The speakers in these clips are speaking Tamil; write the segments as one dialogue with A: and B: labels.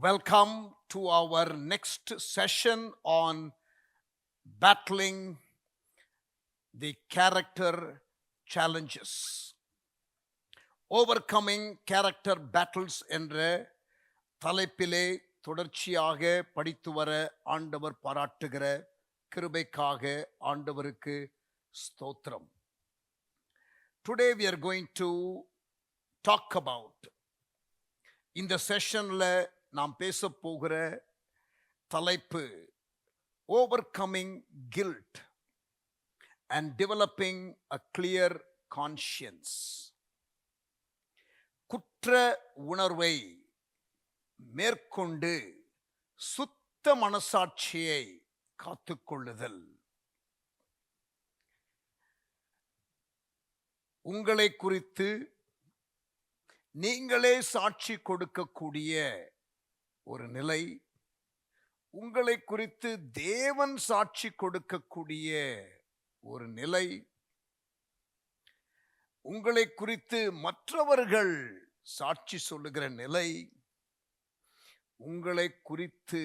A: Welcome to our next session on battling the character challenges. Overcoming character battles என்ற தலைப்பிலே தொடர்ச்சியாக படித்து வர ஆண்டவர் பாராட்டுகிற கிருபைக்காக ஆண்டவருக்கு ஸ்தோத்திரம். Today we are going to talk about இந்த செஷன்ல நாம் பேச போகிற தலைப்பு overcoming guilt and developing a clear conscience. குற்ற உணர்வை மேற்கொண்டு சுத்த மனசாட்சியை காத்துக்கொள்ளுதல். உங்களை குறித்து நீங்களே சாட்சி கொடுக்கக்கூடிய ஒரு நிலை, உங்களை குறித்து தேவன் சாட்சி கொடுக்கக்கூடிய ஒரு நிலை, உங்களை குறித்து மற்றவர்கள் சாட்சி சொல்லுகிற நிலை, உங்களை குறித்து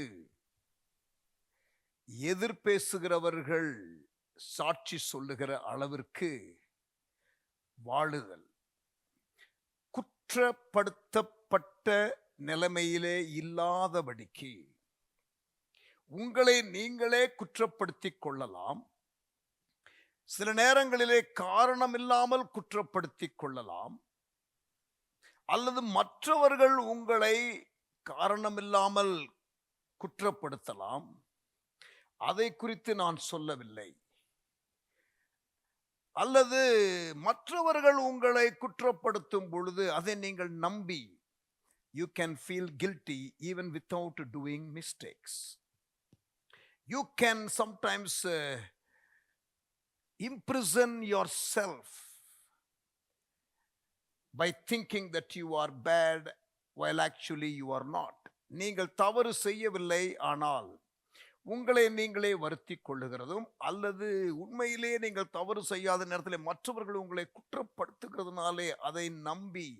A: எதிர்பேசுகிறவர்கள் சாட்சி சொல்லுகிற அளவிற்கு வாழுதல். குற்றப்படுத்தப்பட்ட நிலைமையிலே இல்லாதபடிக்கு உங்களை நீங்களே குற்றப்படுத்திக் கொள்ளலாம். சில நேரங்களிலே காரணமில்லாமல் குற்றப்படுத்திக் கொள்ளலாம், அல்லது மற்றவர்கள் உங்களை காரணமில்லாமல் குற்றப்படுத்தலாம். அதை குறித்து நான் சொல்லவில்லை. அல்லது மற்றவர்கள் உங்களை குற்றப்படுத்தும் பொழுது அதை நீங்கள் நம்பி you can feel guilty even without doing mistakes. You can sometimes imprison yourself by thinking that you are bad while actually you are not. நீங்கள் தவறு செய்யவில்லை, ஆனால் உங்களை நீங்களே வருத்தி கொள்ளுகிறதும், அல்லது உண்மையிலே நீங்கள் தவறு செய்யாத நேரத்தில் மற்றவர்கள் உங்களை குற்றப்படுத்துகிறதுனாலே அதை நம்பி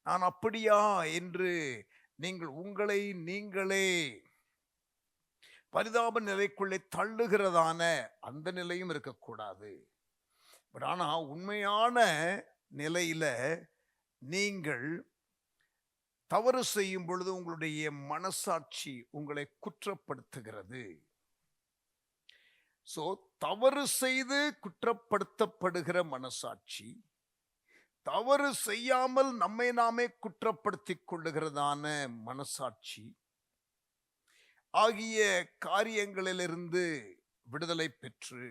A: நான் அப்படியா என்று நீங்கள் உங்களை நீங்களே பரிதாப நிலைக்குள்ளே தள்ளுகிறதான அந்த நிலையும் இருக்கக்கூடாது. பட் ஆனால் உண்மையான நிலையில நீங்கள் தவறு செய்யும் பொழுது உங்களுடைய மனசாட்சி உங்களை குற்றப்படுத்துகிறது. ஸோ தவறு செய்து குற்றப்படுத்தப்படுகிற மனசாட்சி, தவறு செய்யாமல் நம்மை நாமே குற்றப்படுத்திக் கொள்ளுகிறதான மனசாட்சி ஆகிய காரியங்களிலிருந்து விடுதலை பெற்று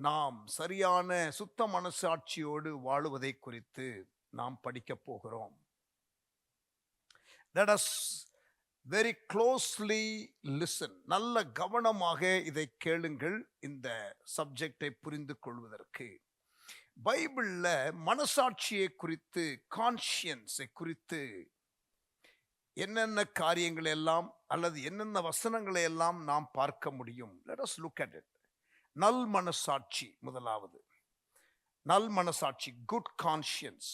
A: நாம் சரியான சுத்த மனசாட்சியோடு வாழுவதை குறித்து நாம் படிக்க போகிறோம். Let us very closely listen. நல்ல கவனமாக இதை கேளுங்கள், இந்த சப்ஜெக்டை புரிந்து கொள்வதற்கு. பைபிள்ல மனசாட்சியை குறித்து, கான்ஷியன்ஸை குறித்து என்னென்ன காரியங்கள் எல்லாம் அல்லது என்னென்ன வசனங்களை எல்லாம் நாம் பார்க்க முடியும். Let us look at it. நல் மனசாட்சி முதலாவது. நல் மனசாட்சி, good conscience.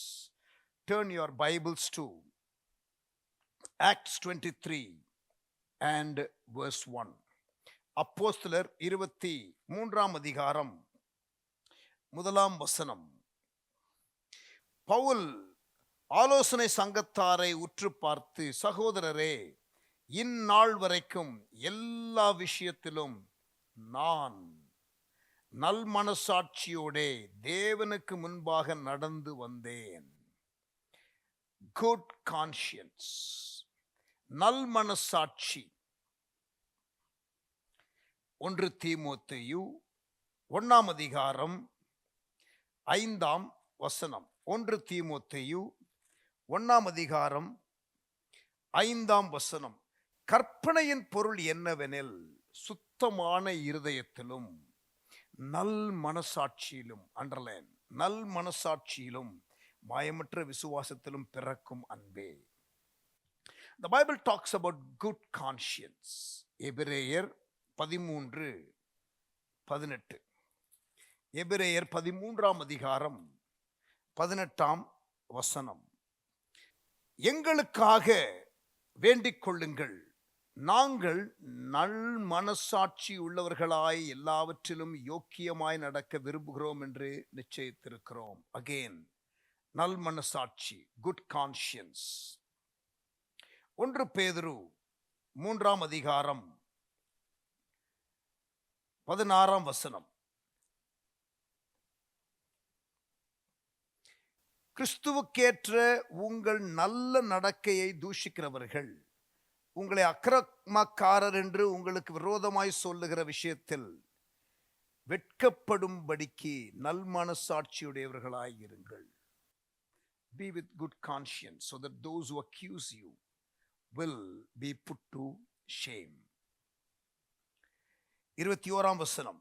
A: Turn your Bibles to Acts 23 and verse 1. அப்போஸ்தலர் 23 அதிகாரம் முதலாம் வசனம். பவுல் ஆலோசனை சங்கத்தாரை உற்று பார்த்து, சகோதரரே, இந்நாள் வரைக்கும் எல்லா விஷயத்திலும் நான் நல் மனசாட்சியோடே தேவனுக்கு முன்பாக நடந்து வந்தேன். குட் கான்ஷியன்ஸ், நல் மனசாட்சி. 1 தீமோத்தேயு 1 அதிகாரம் 5 வசனம். 1 தீமோத்தேயு 1 அதிகாரம் 5 வசனம். கற்பனையின் பொருள் என்னவெனில், சுத்தமான இருதயத்திலும் நல் மனசாட்சியிலும், அண்டர்லைன், நல் மனசாட்சியிலும் மாயமற்ற விசுவாசத்திலும் பிறக்கும் அன்பே. The Bible talks about good conscience. எபிரேயர் 13:18. எபிரேயர் 13 அதிகாரம் 18 வசனம். எங்களுக்காக வேண்டிக் கொள்ளுங்கள். நாங்கள் நல் மனசாட்சி உள்ளவர்களாய் எல்லாவற்றிலும் யோக்கியமாய் நடக்க விரும்புகிறோம் என்று நிச்சயித்திருக்கிறோம். அகெயின், நல் மனசாட்சி, குட் கான்ஷியன்ஸ். 1 பேதுரு 3ஆம் அதிகாரம் 16ஆம் வசனம். கிறிஸ்துவுக்கேற்ற உங்கள் நல்ல நடக்கையை தூஷிக்கிறவர்கள் உங்களை அக்கிரமக்காரர் என்று உங்களுக்கு விரோதமாய் சொல்லுகிற விஷயத்தில் வெட்கப்படும்படிக்கு நல் மனசாட்சியுடையவர்களாய் இருங்கள். Be with good conscience so that those who accuse you will be put to shame. 21ஆம் வசனம்.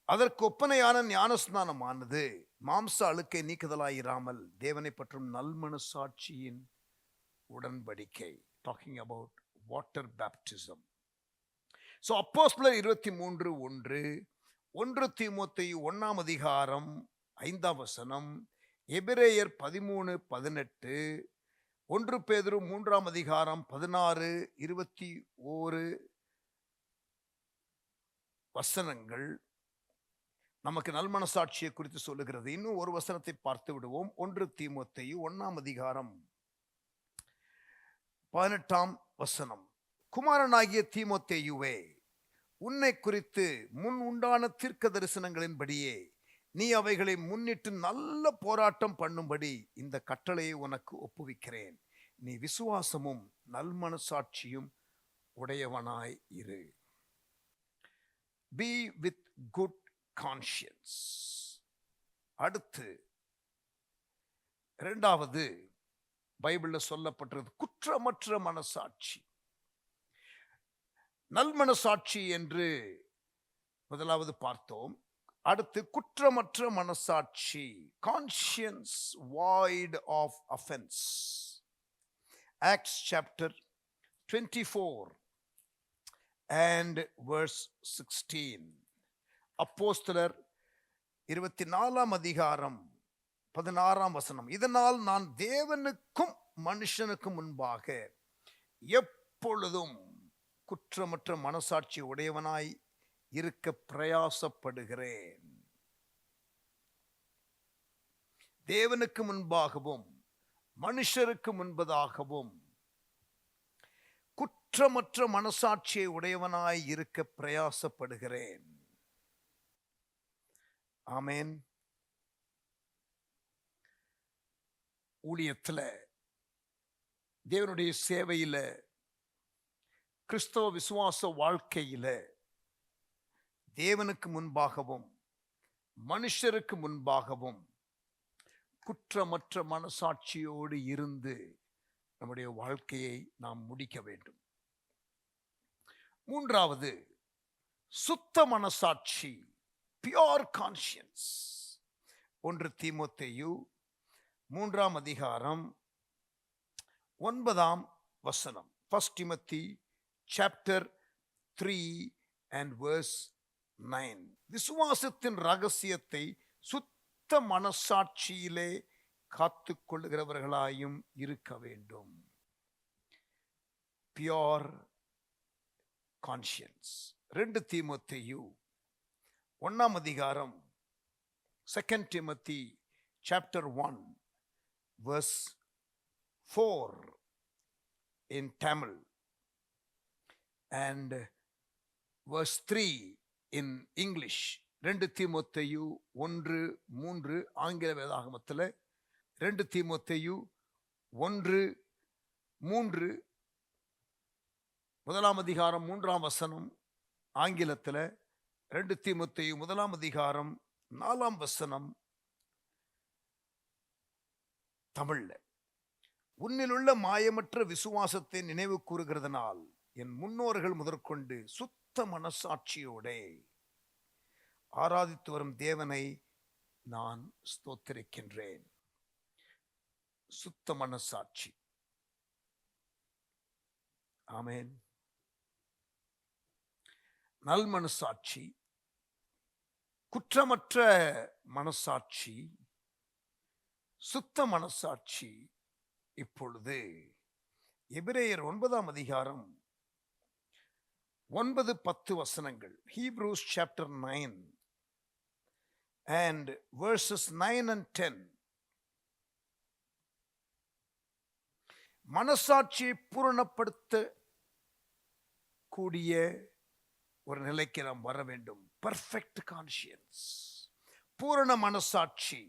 A: அதற்கு ஒப்பனையான ஞானஸ்நானமானது மாம்ச அழுக்கை நீக்குதலாயிராமல் தேவனை பற்றும் நல்மனசாட்சியின் உடன்படிக்கை. Talking about water baptism. So அப்போஸ்தலர் 23:1, 1 தீமோத்தேயு 1ஆம் அதிகாரம் 5ஆம் வசனம், எபிரேயர் 13:18, 1 பேதுரு 3ஆம் அதிகாரம் 16, 21 வசனங்கள் நமக்கு நல்மனசாட்சியை குறித்து சொல்லுகிறது. இன்னும் ஒரு வசனத்தை பார்த்து விடுவோம். 1 தீமோத்தேயு 1ஆம் அதிகாரம் 18ஆம் வசனம். குமாரனாகிய தீமோத்தேயுவே, உன்னை குறித்து முன் உண்டான தீர்க்க தரிசனங்களின்படியே நீ அவைகளை முன்னிட்டு நல்ல போராட்டம் பண்ணும்படி இந்த கட்டளையை உனக்கு ஒப்புவிக்கிறேன். நீ விசுவாசமும் நல்மனசாட்சியும் உடையவனாய் இரு. Be with good conscience. அடுத்து 2வது பைபிள்ல சொல்லப்பட்டது குற்றமற்ற மனசாட்சி. நல்மனசாட்சி என்று முதலாவது பார்த்தோம். அடுத்து குற்றமற்ற மனசாட்சி, conscience void of offense. Acts chapter 24 and verse 16. அப்போஸ்தலர் 24ஆம் அதிகாரம் 16ஆம் வசனம். இதனால் நான் தேவனுக்கும் மனுஷனுக்கும் முன்பாக எப்பொழுதும் குற்றமற்ற மனசாட்சி உடையவனாய் இருக்க பிரயாசப்படுகிறேன். தேவனுக்கு முன்பாகவும் மனுஷருக்கு முன்பதாகவும் குற்றமற்ற மனசாட்சியை உடையவனாய் இருக்க பிரயாசப்படுகிறேன். ஆமென். ஊழியத்துல, தேவனுடைய சேவையில, கிறிஸ்தவ விசுவாச வாழ்க்கையில தேவனுக்கு முன்பாகவும் மனுஷருக்கு முன்பாகவும் குற்றமற்ற மனசாட்சியோடு இருந்து நம்முடைய வாழ்க்கையை நாம் முடிக்க வேண்டும். 3வது சுத்த மனசாட்சி, பியூர் கான்ஷியன்ஸ். 1 தீமோத்தேயு 3ஆம் அதிகாரம் 9ஆம் வசனம். 1 Timothy chapter 3 and verse 9. விசுவாசத்தின் ரகசியத்தை சுத்த மனசாட்சியிலே காத்துக் கொள்ளுகிறவர்களாயும் இருக்க வேண்டும். Pure conscience. 2 தீமோத்தேயு 1ஆம் அதிகாரம் 2 Timothy chapter 1 verse 4 in Tamil and verse 3 in English. 2 தீமோத்தேயு 1:3 ஆங்கில வேதாகமத்தில், 2 தீமோத்தேயு 1:3 1ஆம் அதிகாரம் 3ஆம் வசனம் ஆங்கிலத்தில், 2 தீமோத்தேயு 1ஆம் அதிகாரம் 4ஆம் வசனம் தமிழ்ல. உன்னிலுள்ள மாயமற்ற விசுவாசத்தை நினைவு கூறுகிறதுனால் என் முன்னோர்கள் முதற்கொண்டு சுத்த மனசாட்சியோட ஆராதித்து வரும் தேவனை நான் ஸ்தோத்திரிக்கின்றேன். சுத்த மனசாட்சி. ஆமென். நல் மனசாட்சி, குற்றமற்ற மனசாட்சி, சுத்த மனசாட்சி இப்பொழுது எபிரேயர் 9ஆம் அதிகாரம் 9-10 வசனங்கள். Hebrews chapter 9 and verses 9 and 10. மனசாட்சியை பூரணப்படுத்த கூடிய ஒரு நிலைக்கு நாம் வர வேண்டும். பர்ஃபெக்ட் கான்ஷியன்ஸ், பூரண மனசாட்சி.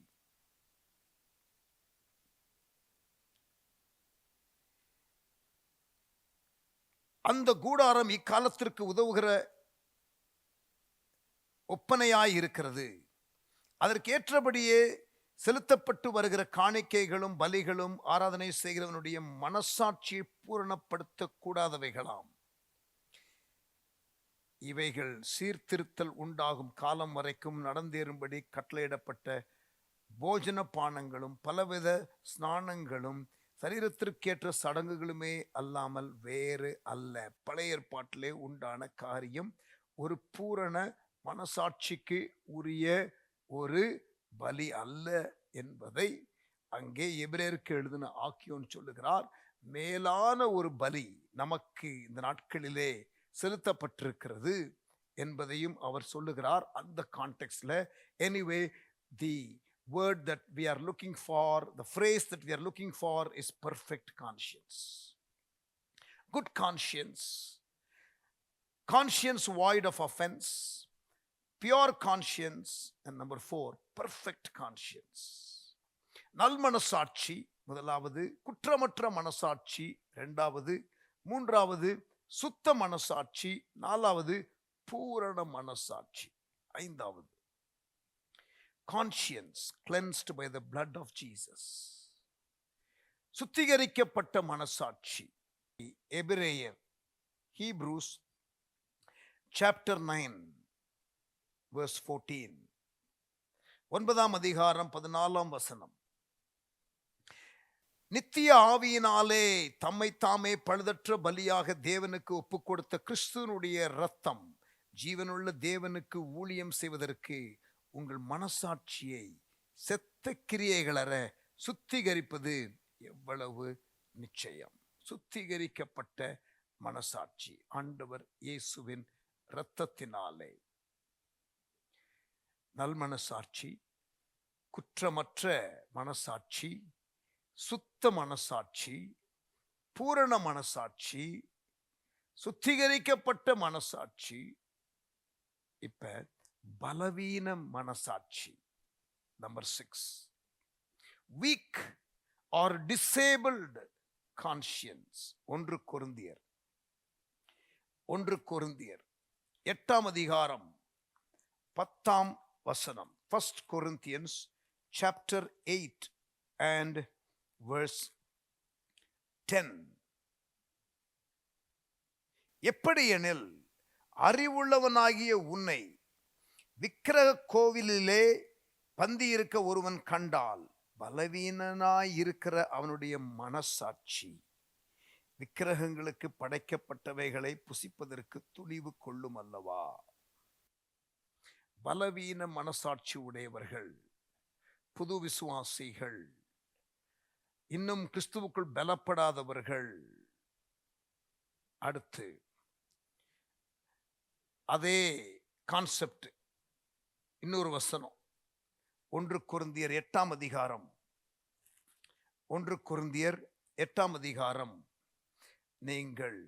A: அந்த கூடாரம் இக்காலத்திற்கு உதவுகிற ஒப்பனையாய் இருக்கிறது. அதற்கேற்றபடியே செலுத்தப்பட்டு வருகிற காணிக்கைகளும் பலிகளும் ஆராதனை செய்கிறவனுடைய மனசாட்சியை பூரணப்படுத்த கூடாதவைகளாம். இவைகள் சீர்திருத்தல் உண்டாகும் காலம் வரைக்கும் நடந்தேறும்படி கட்டளையிடப்பட்ட போஜன பானங்களும் பலவித ஸ்நானங்களும் சரீரத்திற்கேற்ற சடங்குகளுமே அல்லாமல் வேறு அல்ல. பழைய ஏற்பாட்டிலே உண்டான காரியம் ஒரு பூரண மனசாட்சிக்கு உரிய ஒரு பலி அல்ல என்பதை அங்கே எபிரேயருக்கு எழுதின ஆக்கியோன் சொல்லுகிறார். மேலான ஒரு பலி நமக்கு இந்த நாட்களிலே செலுத்தப்பட்டிருக்கிறது என்பதையும் அவர் சொல்லுகிறார். அந்த கான்டெக்ஸ்ட்ல anyway the word that we are looking for, the phrase that we are looking for is perfect conscience. Good conscience, conscience void of offense, pure conscience, and number 4, perfect conscience. நல் மனசாட்சி முதலாவது, குற்றமற்ற மனசாட்சி இரண்டாவது, மூன்றாவது சுத்த மனசாட்சி, நாலாவது பூரண மனசாட்சி, ஐந்தாவது conscience cleansed by the blood of Jesus. சுத்திகரிக்கப்பட்ட மனசாட்சி. எபிரேயர் Hebrews chapter 9 verse 14, 9ஆம் அதிகாரம் 14ஆம் வசனம். நித்திய ஆவியினாலே தம்மை தாமே பழுதற்ற பலியாக தேவனுக்கு ஒப்புக் கொடுத்த கிறிஸ்துவனுடைய இரத்தம் ஜீவனுள்ள தேவனுக்கு ஊழியம் செய்வதற்கு உங்கள் மனசாட்சியை செத்த கிரியைகளற சுத்திகரிப்பது எவ்வளவு நிச்சயம். சுத்திகரிக்கப்பட்ட மனசாட்சி ஆண்டவர் இயேசுவின் இரத்தத்தினாலே. நல் மனசாட்சி, குற்றமற்ற மனசாட்சி, சுத்த மனசாட்சி, பூரண மனசாட்சி, சுத்திகரிக்கப்பட்ட மனசாட்சி. இப்ப பலவீன மனசாட்சி, number 6, week or disabled conscience. 1 கொரிந்தியர் 8ஆம் அதிகாரம் 10ஆம் வசனம். 1 Corinthians chapter 8 and verse 10. எப்படியெனில் அறிவுள்ளவனாகிய உன்னை விக்கிரக கோவிலிலே பந்தியிருக்க ஒருவன் கண்டால் பலவீனனாயிருக்கிற அவனுடைய மனசாட்சி விக்கிரகங்களுக்கு படைக்கப்பட்டவைகளை புசிப்பதற்கு துணிவு கொள்ளும் அல்லவா. பலவீன மனசாட்சி உடையவர்கள், புது விசுவாசிகள், இன்னும் கிறிஸ்துவுக்குள் பலப்படாதவர்கள். அடுத்து அதே கான்செப்ட், இன்னொரு வசனம். 1 கொரிந்தியர் 8ஆம் அதிகாரம், 1 கொரிந்தியர் 8ஆம் அதிகாரம் நீங்கள்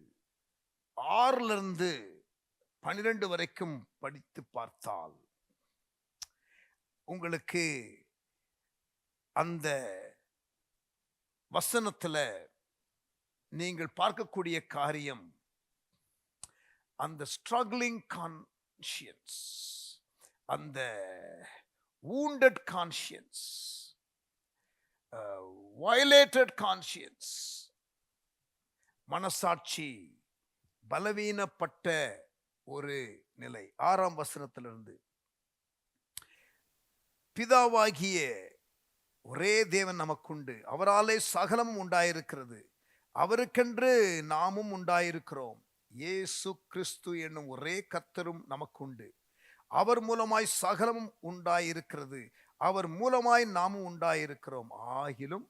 A: 6 12 வரைக்கும் படித்து பார்த்தால் உங்களுக்கு அந்த வசனத்துல நீங்கள் பார்க்கக்கூடிய காரியம், அந்த ஸ்ட்ரகிளிங் கான்ஷியன்ஸ், அந்த wounded conscience, violated conscience, மனசாட்சி பலவீனப்பட்ட ஒரு நிலை. 6ஆம் வசனத்திலிருந்து, பிதாவாகிய ஒரே தேவன் நமக்குண்டு, அவராலே சகலமும் உண்டாயிருக்கிறது, அவருக்கென்று நாமும் உண்டாயிருக்கிறோம், இயேசு கிறிஸ்து என்னும் ஒரே கர்த்தரும் நமக்குண்டு, அவர் மூலமாய் சகலமும் உண்டாயிருக்கிறது, அவர் மூலமாய் நாமும் உண்டாயிருக்கிறோம். ஆகிலும்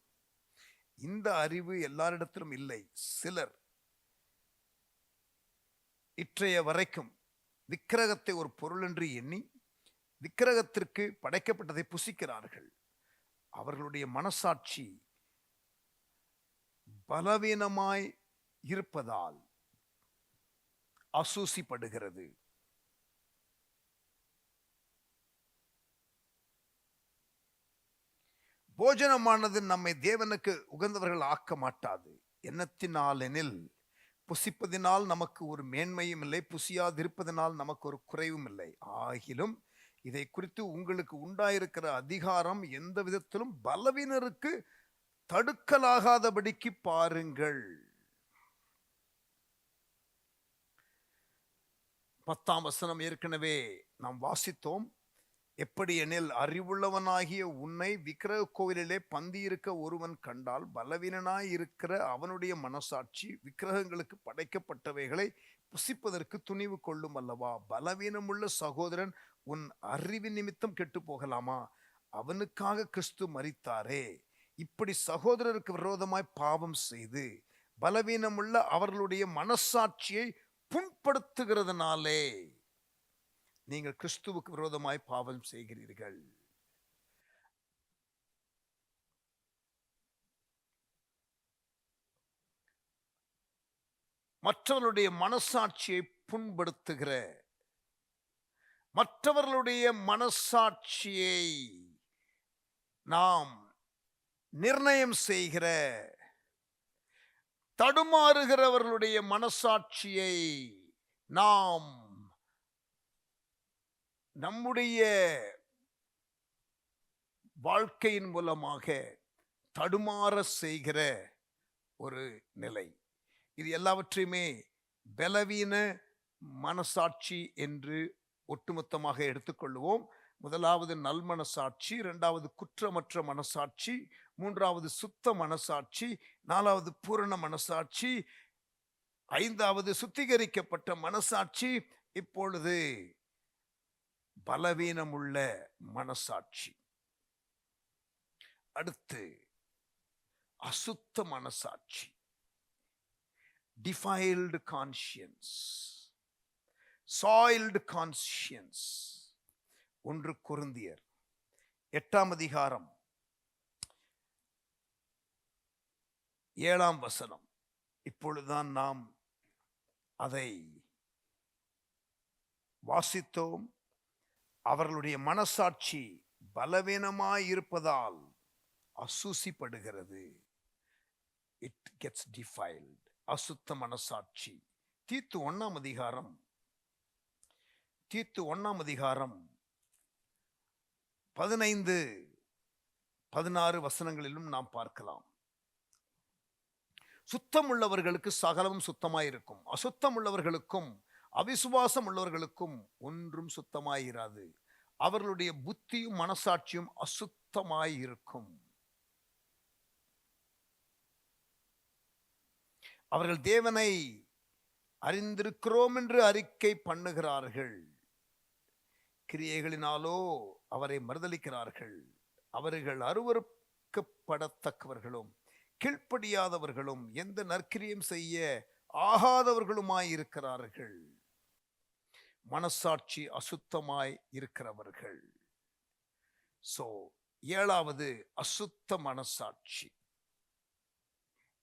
A: இந்த அறிவு எல்லாரிடத்திலும் இல்லை. சிலர் இற்றைய வரைக்கும் விக்கிரகத்தை ஒரு பொருள் என்று எண்ணி விக்கிரகத்திற்கு படைக்கப்பட்டதை புசிக்கிறார்கள். அவர்களுடைய மனசாட்சி பலவீனமாய் இருப்பதால் அசூசிப்படுகிறது. போஜனமானது நம்மை தேவனுக்கு உகந்தவர்கள் ஆக்க மாட்டாது. எண்ணத்தினால் எனில் புசிப்பதினால் நமக்கு ஒரு மேன்மையும் இல்லை, புசியாதிருப்பதனால் நமக்கு ஒரு குறைவும் இல்லை. ஆகிலும் இதை குறித்து உங்களுக்கு உண்டாயிருக்கிற அதிகாரம் எந்த விதத்திலும் பலவீனருக்கு தடுக்கலாகாதபடிக்கு பாருங்கள். 10ஆம் வசனம் ஏற்கனவே நாம் வாசித்தோம். எப்படி எனில், அறிவுள்ளவனாகிய உன்னை விக்கிரக கோவிலிலே பந்தியிருக்க ஒருவன் கண்டால் பலவீனனாய் இருக்கிற அவனுடைய மனசாட்சி விக்கிரகங்களுக்கு படைக்கப்பட்டவைகளை புசிப்பதற்கு துணிவு கொள்ளும் அல்லவா? பலவீனமுள்ள சகோதரன் உன் அறிவின் நிமித்தம் கெட்டு போகலாமா? அவனுக்காக கிறிஸ்து மரித்தாரே. இப்படி சகோதரருக்கு விரோதமாய் பாவம் செய்து பலவீனமுள்ள அவர்களுடைய மனசாட்சியை புண்படுத்துகிறதுனாலே நீங்கள் கிறிஸ்துவுக்கு விரோதமாய் பாவம் செய்கிறீர்கள். மற்றவர்களுடைய மனசாட்சியை புண்படுத்துகிற, மற்றவர்களுடைய மனசாட்சியை நாம் நிர்ணயம் செய்கிற, தடுமாறுகிறவர்களுடைய மனசாட்சியை நாம் நம்முடைய வாழ்க்கையின் மூலமாக தடுமாற செய்கிற ஒரு நிலை. இது எல்லாவற்றையுமே பலவீன மனசாட்சி என்று ஒட்டுமொத்தமாக எடுத்துக்கொள்வோம். முதலாவது நல்மனசாட்சி, இரண்டாவது குற்றமற்ற மனசாட்சி, மூன்றாவது சுத்த மனசாட்சி, நாலாவது பூரண மனசாட்சி, ஐந்தாவது சுத்திகரிக்கப்பட்ட மனசாட்சி, இப்பொழுது பலவீனமுள்ள மனசாட்சி. அடுத்து அசுத்த மனசாட்சி, defiled conscience, soiled conscience. 1 கொரிந்தியர் 8ஆம் அதிகாரம் 7ஆம் வசனம். இப்பொழுதுதான் நாம் அதை வாசித்தோம். அவர்களுடைய மனசாட்சி பலவீனமாயிருப்பதால் அசூசிப்படுகிறது. It gets defiled. அசுத்த மனசாட்சி. தீத்து 1ஆம் அதிகாரம் 15, 16 வசனங்களிலும் நாம் பார்க்கலாம். சுத்தம் உள்ளவர்களுக்கு சகலமும் சுத்தமாயிருக்கும், அசுத்தம் உள்ளவர்களுக்கும் அவிசுவாசம் உள்ளவர்களுக்கும் ஒன்றும் சுத்தமாயிராது. அவர்களுடைய புத்தியும் மனசாட்சியும் அசுத்தமாயிருக்கும். அவர்கள் தேவனை அறிந்திருக்கிறோம் என்று அறிக்கை பண்ணுகிறார்கள், கிரியைகளினாலோ அவரை மறுதலிக்கிறார்கள். அவர்கள் அருவருக்கப்படத்தக்கவர்களும் கீழ்ப்படியாதவர்களும் எந்த நற்கிரியம் செய்ய ஆகாதவர்களுமாயிருக்கிறார்கள். மனசாட்சி அசுத்தமாய் இருக்கிறவர்கள். சோ 7வது அசுத்த மனசாட்சி.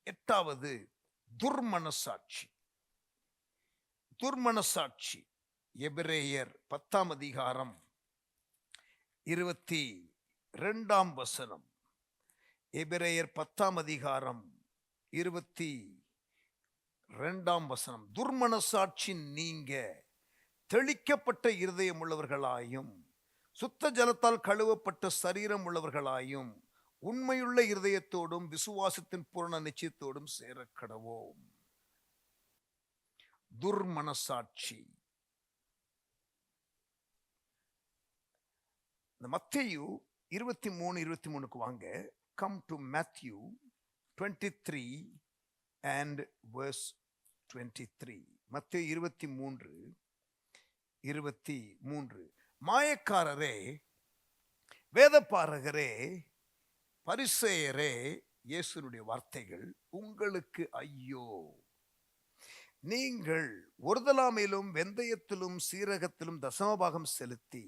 A: 8வது துர்மனசாட்சி. துர்மனசாட்சி எபிரேயர் 10ஆம் அதிகாரம் 22ஆம் வசனம். எபிரேயர் 10ஆம் அதிகாரம் 22ஆம் வசனம். துர்மனசாட்சி நீங்க தெளிக்கப்பட்ட இருதயம் உள்ளவர்களாயும் சுத்த ஜலத்தால் கழுவப்பட்ட சரீரம் உள்ளவர்களாயும் உண்மையுள்ள இருதயத்தோடும் விசுவாசத்தின் பூரண நிச்சயத்தோடும் சேரக்கடவோம். துர்மனசாட்சி. இந்த மத்தேயு 23:23க்கு வாங்க. Come to Matthew 23 and verse 23. மத்தேயு 23:23. மாயக்காரரே, வேதபாரகரே, பரிசேயரே, இயேசுனுடைய வார்த்தைகள், உங்களுக்கு ஐயோ, நீங்கள் ஒருதலாமையிலும் வெந்தயத்திலும் சீரகத்திலும் தசமபாகம் செலுத்தி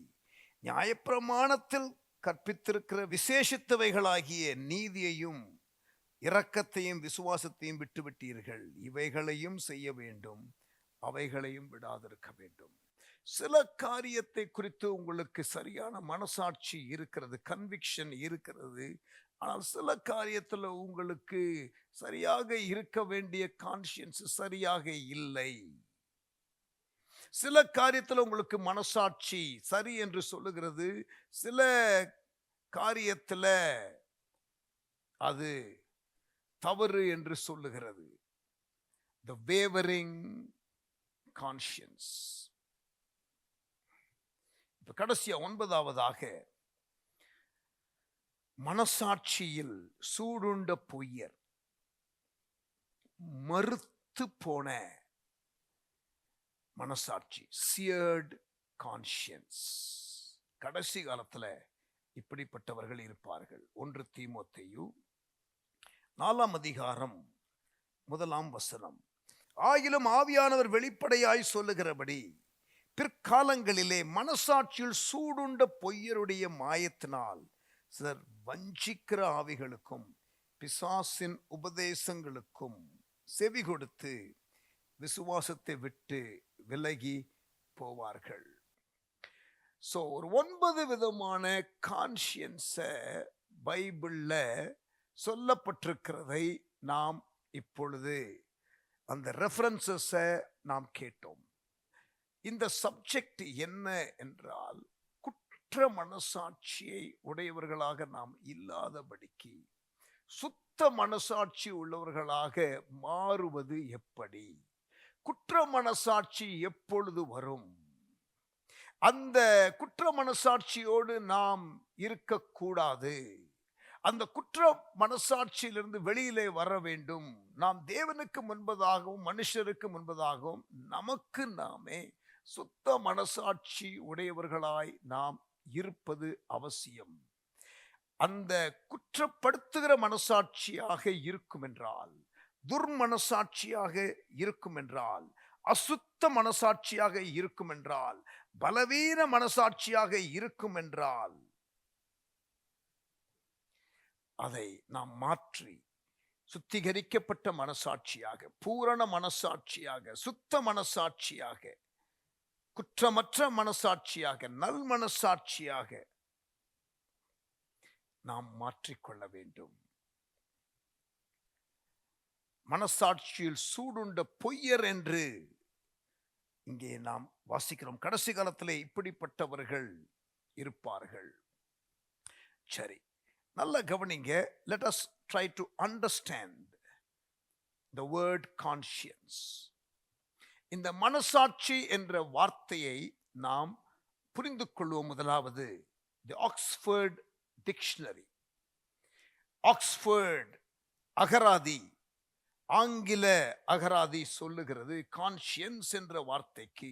A: நியாயப்பிரமாணத்தில் கற்பித்திருக்கிற விசேஷித்தவைகளாகிய நீதியையும் இரக்கத்தையும் விசுவாசத்தையும் விட்டுவிட்டீர்கள். இவைகளையும் செய்ய வேண்டும், அவைகளையும் விடாதிருக்க வேண்டும். சில காரியத்தை குறித்து உங்களுக்கு சரியான மனசாட்சி இருக்கிறது, கன்விக்ஷன் இருக்கிறது. ஆனால் சில காரியத்தில் உங்களுக்கு சரியாக இருக்க வேண்டிய கான்ஷியன்ஸ் சரியாக இல்லை. சில காரியத்தில் உங்களுக்கு மனசாட்சி சரி என்று சொல்லுகிறது, சில காரியத்தில் அது தவறு என்று சொல்லுகிறது. The wavering conscience. இப்ப கடைசியா 9வதாக, மனசாட்சியில் சூடுண்ட பொய்யர், மறுத்து போன மனசாட்சி, seared conscience. கடைசி காலத்துல இப்படிப்பட்டவர்கள் இருப்பார்கள். 1 தீமோத்தேயு 4ஆம் அதிகாரம் 1ஆம் வசனம். ஆகிலும் ஆவியானவர் வெளிப்படையாய் சொல்லுகிறபடி பிற்காலங்களிலே மனசாட்சியில் சூடுண்ட பொய்யருடைய மாயத்தினால் சிலர் வஞ்சிக்கிற ஆவிகளுக்கும் பிசாசின் உபதேசங்களுக்கும் செவி கொடுத்து விசுவாசத்தை விட்டு விலகி போவார்கள். ஸோ ஒரு 9 விதமான கான்ஷியன்ஸை பைபிள்ல சொல்லப்பட்டிருக்கிறதை நாம் இப்பொழுது அந்த ரெஃபரன்சஸை நாம் கேட்டோம். இந்த சப்ஜெக்ட் என்ன என்றால், குற்ற மனசாட்சியை உடையவர்களாக நாம் இல்லாதபடிக்கு சுத்த மனசாட்சி உள்ளவர்களாக மாறுவது எப்படி, குற்ற மனசாட்சி எப்பொழுது வரும், அந்த குற்ற மனசாட்சியோடு நாம் இருக்கக்கூடாது, அந்த குற்ற மனசாட்சியிலிருந்து வெளியிலே வர வேண்டும். நாம் தேவனுக்கு முன்பதாகவும் மனுஷருக்கு முன்பதாகவும் நமக்கு நாமே சுத்த மனசாட்சி உடையவர்களாய் நாம் இருப்பது அவசியம். அந்த குற்றப்படுத்துகிற மனசாட்சியாக இருக்கும் என்றால், துர்மனசாட்சியாக இருக்கும் என்றால், அசுத்த மனசாட்சியாக இருக்கும் என்றால், பலவீன மனசாட்சியாக இருக்கும் என்றால், அதை நாம் மாற்றி சுத்திகரிக்கப்பட்ட மனசாட்சியாக, பூரண மனசாட்சியாக, சுத்த மனசாட்சியாக, குற்றமற்ற மனசாட்சியாக, நல் மனசாட்சியாக நாம் மாற்றிக்கொள்ள வேண்டும். மனசாட்சியில் சூடுண்ட பொய்யர் என்று இங்கே நாம் வாசிக்கிறோம். கடைசி காலத்திலே இப்படிப்பட்டவர்கள் இருப்பார்கள். சரி, நல்ல கவனிங்க. Let us try to understand the word conscience. இந்த மனசாட்சி என்ற வார்த்தையை நாம் புரிந்து கொள்வோம். முதலாவது, the Oxford Dictionary, ஆக்ஸ்போர்ட் அகராதி, ஆங்கில அகராதி சொல்லுகிறது, கான்ஷியன்ஸ் என்ற வார்த்தைக்கு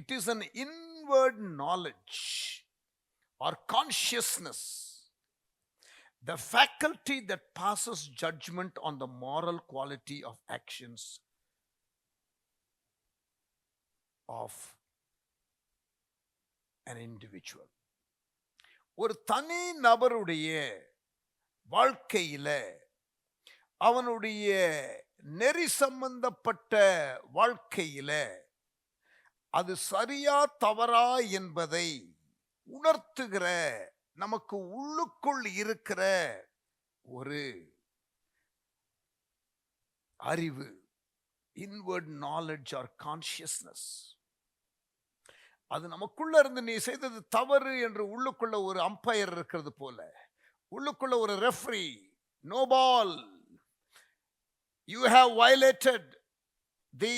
A: it is an inward knowledge or consciousness, the faculty that passes judgment on the moral quality of actions of an individual. ஒரு தனி நபருடைய வாழ்க்கையில, அவனுடைய நெறி சம்பந்தப்பட்ட வாழ்க்கையில அது சரியா தவறா என்பதை உணர்த்துகிற, நமக்கு உள்ளுக்குள் இருக்கிற ஒரு அறிவு, இன்வர்ட் நாலேஜ் ஆர் கான்ஷியஸ்னஸ். அது நமக்குள்ள இருந்து நீ செய்தது தவறு என்று உள்ளுக்குள்ள ஒரு அம்பையர் இருக்கிறது போல, உள்ளுக்குள்ள ஒரு referee, no ball, you have violated the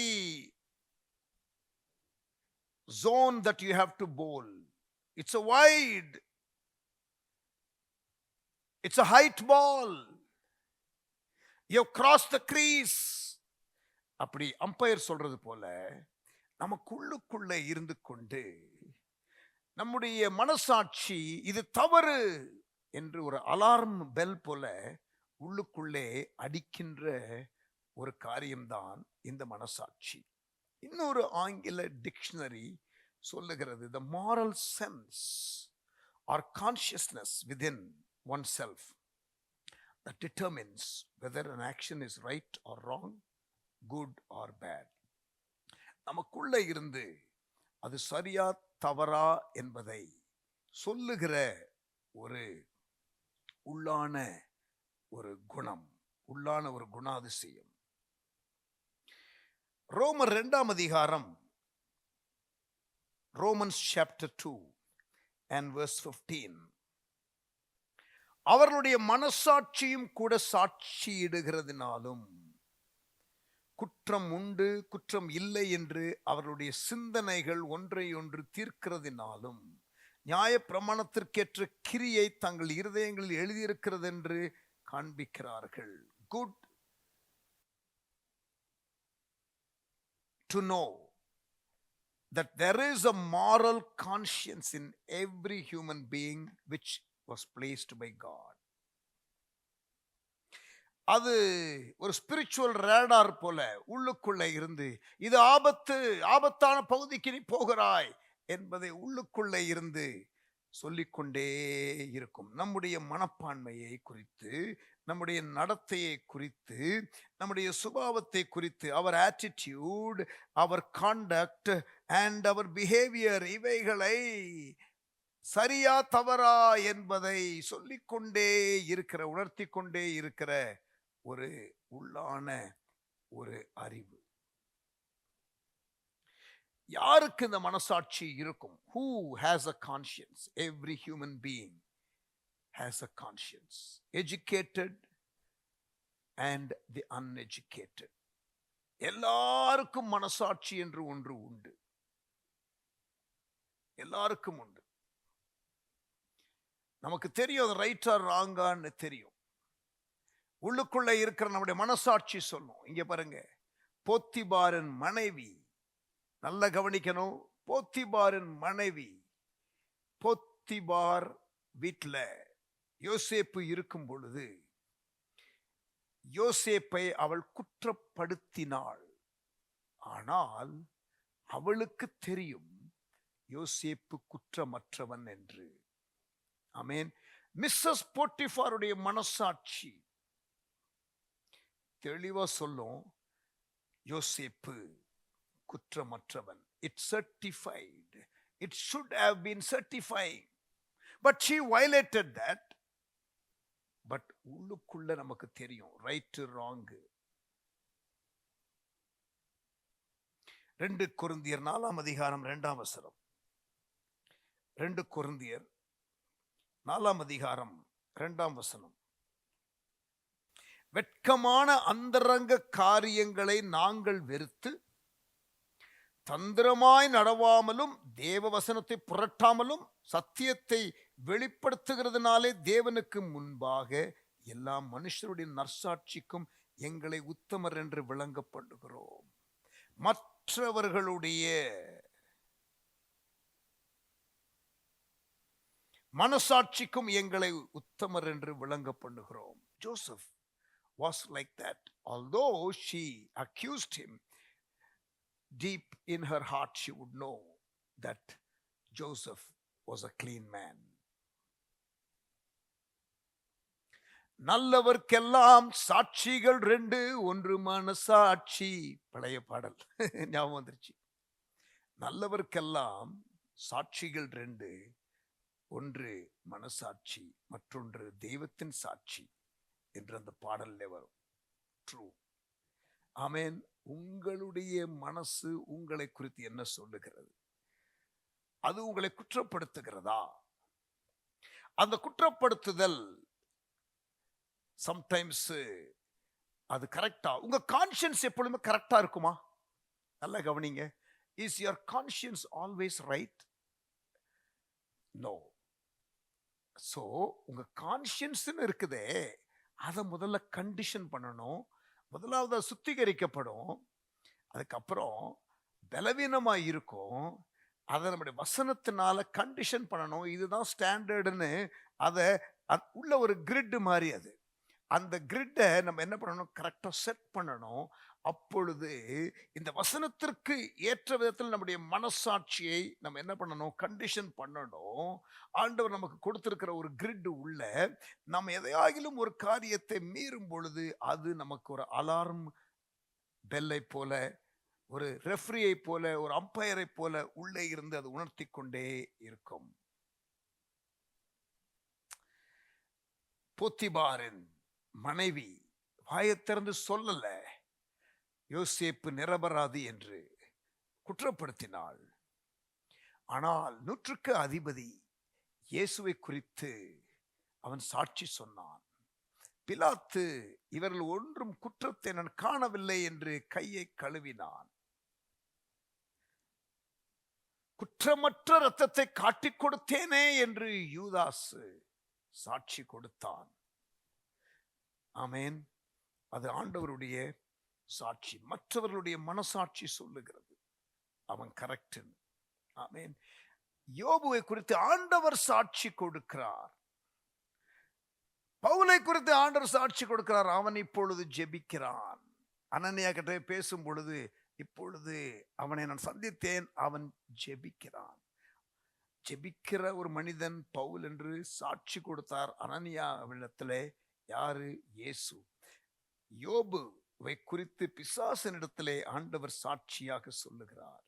A: zone that you have to bowl. It's a wide, it's a height ball, you have crossed the crease. அப்படி அம்பையர் சொல்றது போல நமக்குள்ளுக்குள்ள இருந்து கொண்டு நம்முடைய மனசாட்சி இது தவறு என்று ஒரு அலார்ம் பெல் போல உள்ளுக்குள்ளே அடிக்கின்ற ஒரு காரியம்தான் இந்த மனசாட்சி. இன்னொரு ஆங்கில டிக்ஷனரி சொல்லுகிறது, the moral sense or consciousness within oneself that determines whether an action is right or wrong, good or bad. நமக்குள்ள இருந்து அது சரியா தவறா என்பதை சொல்லுகிற ஒரு உள்ளான ஒரு குணம், உள்ளான ஒரு குணாதிசயம். ரோமர் 2 அதிகாரம், Romans chapter 2 and verse 15. அவர்களுடைய மனசாட்சியும் கூட சாட்சியிடுகிறதினாலும் குற்றம் உண்டு குற்றம் இல்லை என்று அவர்களுடைய சிந்தனைகள் ஒன்றை ஒன்று தீர்க்கிறதினாலும் நியாய பிரமாணத்திற்கேற்ற கிரியை தங்கள் இருதயங்களில் எழுதியிருக்கிறது என்று காண்பிக்கிறார்கள். Good to know that there is a moral conscience in every human being which was placed by God. அது ஒரு ஸ்பிரிச்சுவல் ரேடார் போல உள்ளுக்குள்ள இருந்து, இது ஆபத்தான பகுதிக்கு நீ போகிறாய் என்பதை உள்ளுக்குள்ள இருந்து சொல்லிக்கொண்டே இருக்கும். நம்முடைய மனப்பான்மையை குறித்து, நம்முடைய நடத்தையை குறித்து, நம்முடைய சுபாவத்தை குறித்து, அவர் ஆட்டிடியூட், அவர் காண்டக்ட் அண்ட் அவர் பிஹேவியர், இவைகளை சரியா தவறா என்பதை சொல்லிக்கொண்டே இருக்கிற, உணர்த்தி கொண்டே இருக்கிற ஒரு உள்ளான ஒரு அறிவு. யாருக்கு இந்த மனசாட்சி இருக்கும்? Who has a conscience? Every human being has a conscience. Educated and the uneducated. எல்லாருக்கும் மனசாட்சி என்று ஒன்று உண்டு. எல்லாருக்கும் உண்டு. நமக்கு தெரியும் அது ரைட்டா ராங்கான்னு தெரியும். உள்ளுக்குள்ள இருக்கிற நம்முடைய மனசாட்சி சொல்லும். இங்க பாருங்க, போத்திபாரின் மனைவி, நல்ல கவனிக்கணும், போத்திபாரின் மனைவி, போத்திபார் வீட்டில் யோசேப்பு இருக்கும் பொழுது யோசேப்பை அவள் குற்றப்படுத்தினாள். ஆனால் அவளுக்கு தெரியும் யோசேப்பு குற்றமற்றவன் என்று. ஆமென். மிஸ்ஸஸ் போத்திபாருடைய மனசாட்சி தெளிவா சொல்லும், யோசேப்பு குற்றமற்றவன். It certified. It should have been certifying. But she violated that. But உள்ளுக்குள்ள நமக்கு தெரியும் ரைட் ராங். 2 கொரிந்தியர் 4 அதிகாரம் 2 வசனம். 2 கொரிந்தியர் 4 அதிகாரம் 2 வசனம். வெட்கமான அந்தரங்க காரியங்களை நாங்கள் வெறுத்து தந்திரமாய் நடவாமலும் தேவ வசனத்தை புரட்டாமலும் சத்தியத்தை வெளிப்படுத்துகிறதுனாலே தேவனுக்கு முன்பாக எல்லா மனுஷருடைய நற்சாட்சிக்கும் எங்களை உத்தமர் என்று விளங்கப்படுகிறோம். மற்றவர்களுடைய மனசாட்சிக்கும் எங்களை உத்தமர் என்று விளங்கப்படுகிறோம். Joseph was like that. Although she accused him, deep in her heart she would know that Joseph was a clean man. நல்லவர்க்கெல்லாம் சாட்சிகள் 2, ஒன்று மனசாட்சி. பழைய பாடல் ஞாபகம் வந்துருச்சு. நல்லவர்க்கெல்லாம் சாட்சிகள் 2, ஒன்று மனசாட்சி, மற்றொன்று தெய்வத்தின் சாட்சி என்று அந்த பாடல்ல வரும். ட்ரூ. ஆமென். உங்களுடைய மனசு உங்களை குறித்து என்ன சொல்லுகிறது? அது உங்களை குற்றப்படுத்துகிறதா? அந்த குற்றப்படுத்துதல் சம்டைம்ஸ் அது கரெக்டா? உங்க கான்ஷியன்ஸ் எப்பொழுதுமே கரெக்டா இருக்குமா? நல்லா கவனிங்க. Is your conscience always right? No. So உங்க கான்ஷியன்ஸ்னு இருக்குதே, அதை முதல்ல கண்டிஷன் பண்ணணும். முதலாவது சுத்திகரிக்கப்படும். அதுக்கப்புறம் பலவீனமாக இருக்கும். அதை நம்முடைய வசனத்தினால கண்டிஷன் பண்ணணும். இதுதான் ஸ்டாண்டர்டுன்னு அதை உள்ள ஒரு கிரிட் மாதிரி. அது அந்த கிரிட்டை நம்ம என்ன பண்ணணும், கரெக்டா செட் பண்ணணும். அப்பொழுது இந்த வசனத்திற்கு ஏற்ற விதத்தில் நம்முடைய மனசாட்சியை நம்ம என்ன பண்ணணும், கண்டிஷன் பண்ணணும். ஆண்டவர் நமக்கு கொடுத்திருக்கிற ஒரு கிரிட் உள்ள நம்ம எதையாகிலும் ஒரு காரியத்தை மீறும் பொழுது அது நமக்கு ஒரு அலார்ம் பெல்லை போல, ஒரு ரெஃப்ரியை போல, ஒரு அம்பையரை போல உள்ளே இருந்து அது உணர்த்தி கொண்டே இருக்கும். போத்திபாரின் மனைவி வாயைத் திறந்து சொல்லல, யோசேப்பு நிரபராதி என்று குற்றப்படுத்தினாள். ஆனால் 100க்கு அதிபதி இயேசுவை குறித்து அவன் சாட்சி சொன்னான். பிலாத்து இவர்கள் ஒன்றும் குற்றத்தை நான் காணவில்லை என்று கையை கழுவினான். குற்றமற்ற இரத்தத்தை காட்டிக் கொடுத்தேனே என்று யூதாசு சாட்சி கொடுத்தான். ஆமேன். அது ஆண்டவருடைய சாட்சி, மற்றவர்களுடைய மனசாட்சி சொல்லுகிறது அவன் கரெக்ட். ஆமேன். யோபுவை குறித்து ஆண்டவர் சாட்சி கொடுக்கிறார். பவுலை குறித்து ஆண்டவர் சாட்சி கொடுக்கிறார். அவன் இப்பொழுது ஜெபிக்கிறான். அனனியா கிட்ட பேசும் பொழுது, இப்பொழுது அவனை நான் சந்தித்தேன், அவன் ஜெபிக்கிறான். ஜெபிக்கிற ஒரு மனிதன் பவுல் என்று சாட்சி கொடுத்தார் அனனியாவிடத்திலே. யாரு? இயேசு. யோபுவை குறித்து பிசாசனிடத்திலே ஆண்டவர் சாட்சியாக சொல்லுகிறார்.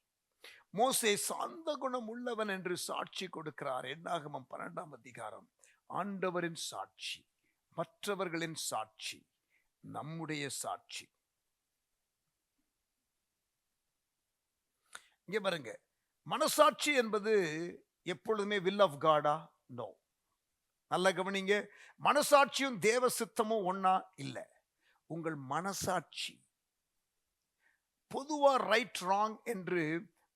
A: மோசே சாந்த குணம் உள்ளவன் என்று சாட்சி கொடுக்கிறார். என்னாகமம் 12ஆம் அதிகாரம். ஆண்டவரின் சாட்சி, மற்றவர்களின் சாட்சி, நம்முடைய சாட்சி. இங்க பாருங்க, மனசாட்சி என்பது எப்பொழுதுமே வில் ஆஃப் காடா? நோ. நல்ல கவனிங்க, மனசாட்சியும் தேவ சித்தமும் ஒன்னா இல்ல. உங்கள் மனசாட்சி பொதுவா ரைட் ராங் என்று